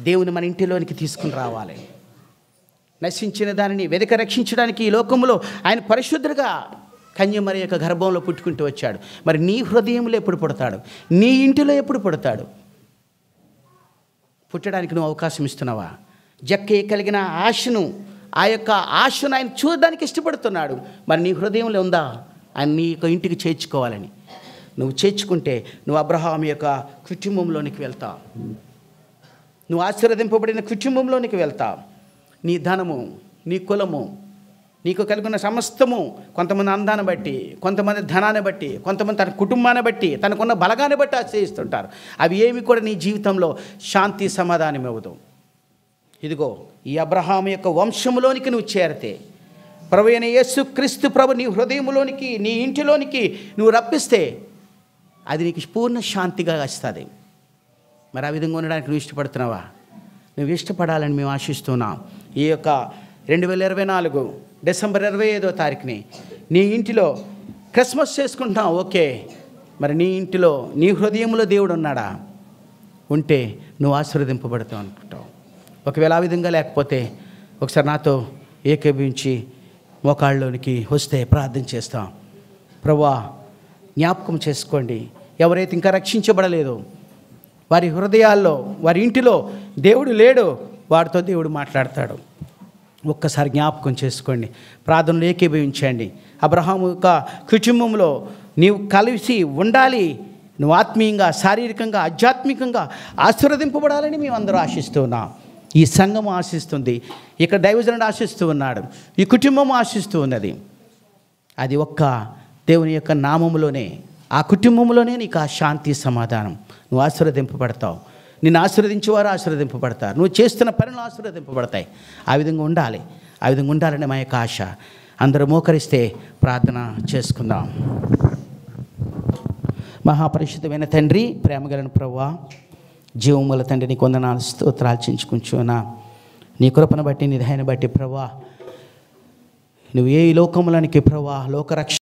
A: దేవుని మన ఇంటిలోనికి తీసుకుని రావాలి. నశించిన దానిని వెదక రక్షించడానికి ఈ లోకంలో ఆయన పరిశుద్ధుడిగా కన్యమరి యొక్క గర్భంలో పుట్టుకుంటూ వచ్చాడు. మరి నీ హృదయంలో ఎప్పుడు పుడతాడు? నీ ఇంటిలో ఎప్పుడు పుడతాడు? పుట్టడానికి నువ్వు అవకాశం ఇస్తున్నావా? జక్కే కలిగిన ఆశను, ఆ యొక్క ఆశను ఆయన చూడడానికి ఇష్టపడుతున్నాడు. మరి నీ హృదయంలో ఉందా ఆయన నీ యొక్క ఇంటికి చేర్చుకోవాలని? నువ్వు చేర్చుకుంటే నువ్వు అబ్రహాం యొక్క కుటుంబంలోనికి వెళ్తావు. నువ్వు ఆశీర్వదింపబడిన కుటుంబంలోనికి వెళ్తావు. నీ ధనము, నీ కులము, నీకు కలిగిన సమస్తము, కొంతమంది అందాన్ని బట్టి, కొంతమంది ధనాన్ని బట్టి, కొంతమంది తన కుటుంబాన్ని బట్టి, తనకున్న బలగాన్ని బట్టి ఆశ్రయిస్తుంటారు. అవి ఏమి కూడా నీ జీవితంలో శాంతి సమాధానం ఇవ్వదు. ఇదిగో ఈ అబ్రహాం యొక్క వంశంలోనికి నువ్వు చేరితే, ప్రభు అయిన యేసుక్రీస్తు ప్రభు నీ హృదయంలోనికి, నీ ఇంటిలోనికి నువ్వు రప్పిస్తే అది నీకు పూర్ణ శాంతిగా వస్తుంది. మరి ఆ విధంగా ఉండడానికి నువ్వు ఇష్టపడుతున్నావా? నువ్వు ఇష్టపడాలని మేము ఆశిస్తున్నాం. ఈ యొక్క 2024 డిసెంబర్ 25వ తారీఖుని నీ ఇంటిలో క్రిస్మస్ చేసుకుంటున్నాం. ఓకే, మరి నీ ఇంటిలో నీ హృదయంలో దేవుడు ఉన్నాడా? ఉంటే నువ్వు ఆశీర్వదింపబడతావు అనుకుంటావు. ఒకవేళ ఆ విధంగా లేకపోతే ఒకసారి నాతో ఏకీభవించి మోకాళ్ళలోనికి వస్తే ప్రార్థన చేస్తాం. ప్రభువా జ్ఞాపకం చేసుకోండి, ఎవరైతే ఇంకా రక్షించబడలేదో వారి హృదయాల్లో, వారి ఇంటిలో దేవుడు లేడు, వారితో దేవుడు మాట్లాడతాడు. ఒక్కసారి జ్ఞాపకం చేసుకోండి, ప్రార్థనలు ఏకీభవించండి. అబ్రహాము యొక్క కుటుంబంలో నీవు కలిసి ఉండాలి. నువ్వు ఆత్మీయంగా, శారీరకంగా, ఆధ్యాత్మికంగా ఆశీర్వదింపబడాలని మేమందరూ ఆశిస్తున్నాం. ఈ సంఘం ఆశిస్తుంది, ఇక్కడ దైవజనుడు ఆశిస్తూ ఉన్నాడు, ఈ కుటుంబం ఆశిస్తూ ఉన్నది. అది ఒక్క దేవుని యొక్క నామములోనే, ఆ కుటుంబంలోనే నీకు ఆ శాంతి సమాధానం. నువ్వు ఆశీర్వదింపబడతావు. నిన్ను ఆశీర్వదించేవారు ఆశీర్వదింపబడతారు. నువ్వు చేస్తున్న పనులు ఆశీర్వదింపబడతాయి. ఆ విధంగా ఉండాలి. ఆ విధంగా ఉండాలని మా యొక్క ఆశ. అందరూ మోకరిస్తే ప్రార్థన చేసుకుందాం. మహాపరిశుద్ధమైన తండ్రి, ప్రేమగలను ప్రభువా, జీవముల తండ్రి, నీకు వందనాలు స్తోత్రాలు చించుకుంటున్నా. నీ కృపను బట్టి, నీ దయను బట్టి ప్రభువా, నువ్వు ఏ లోకములనికి ప్రభువా లోకరక్ష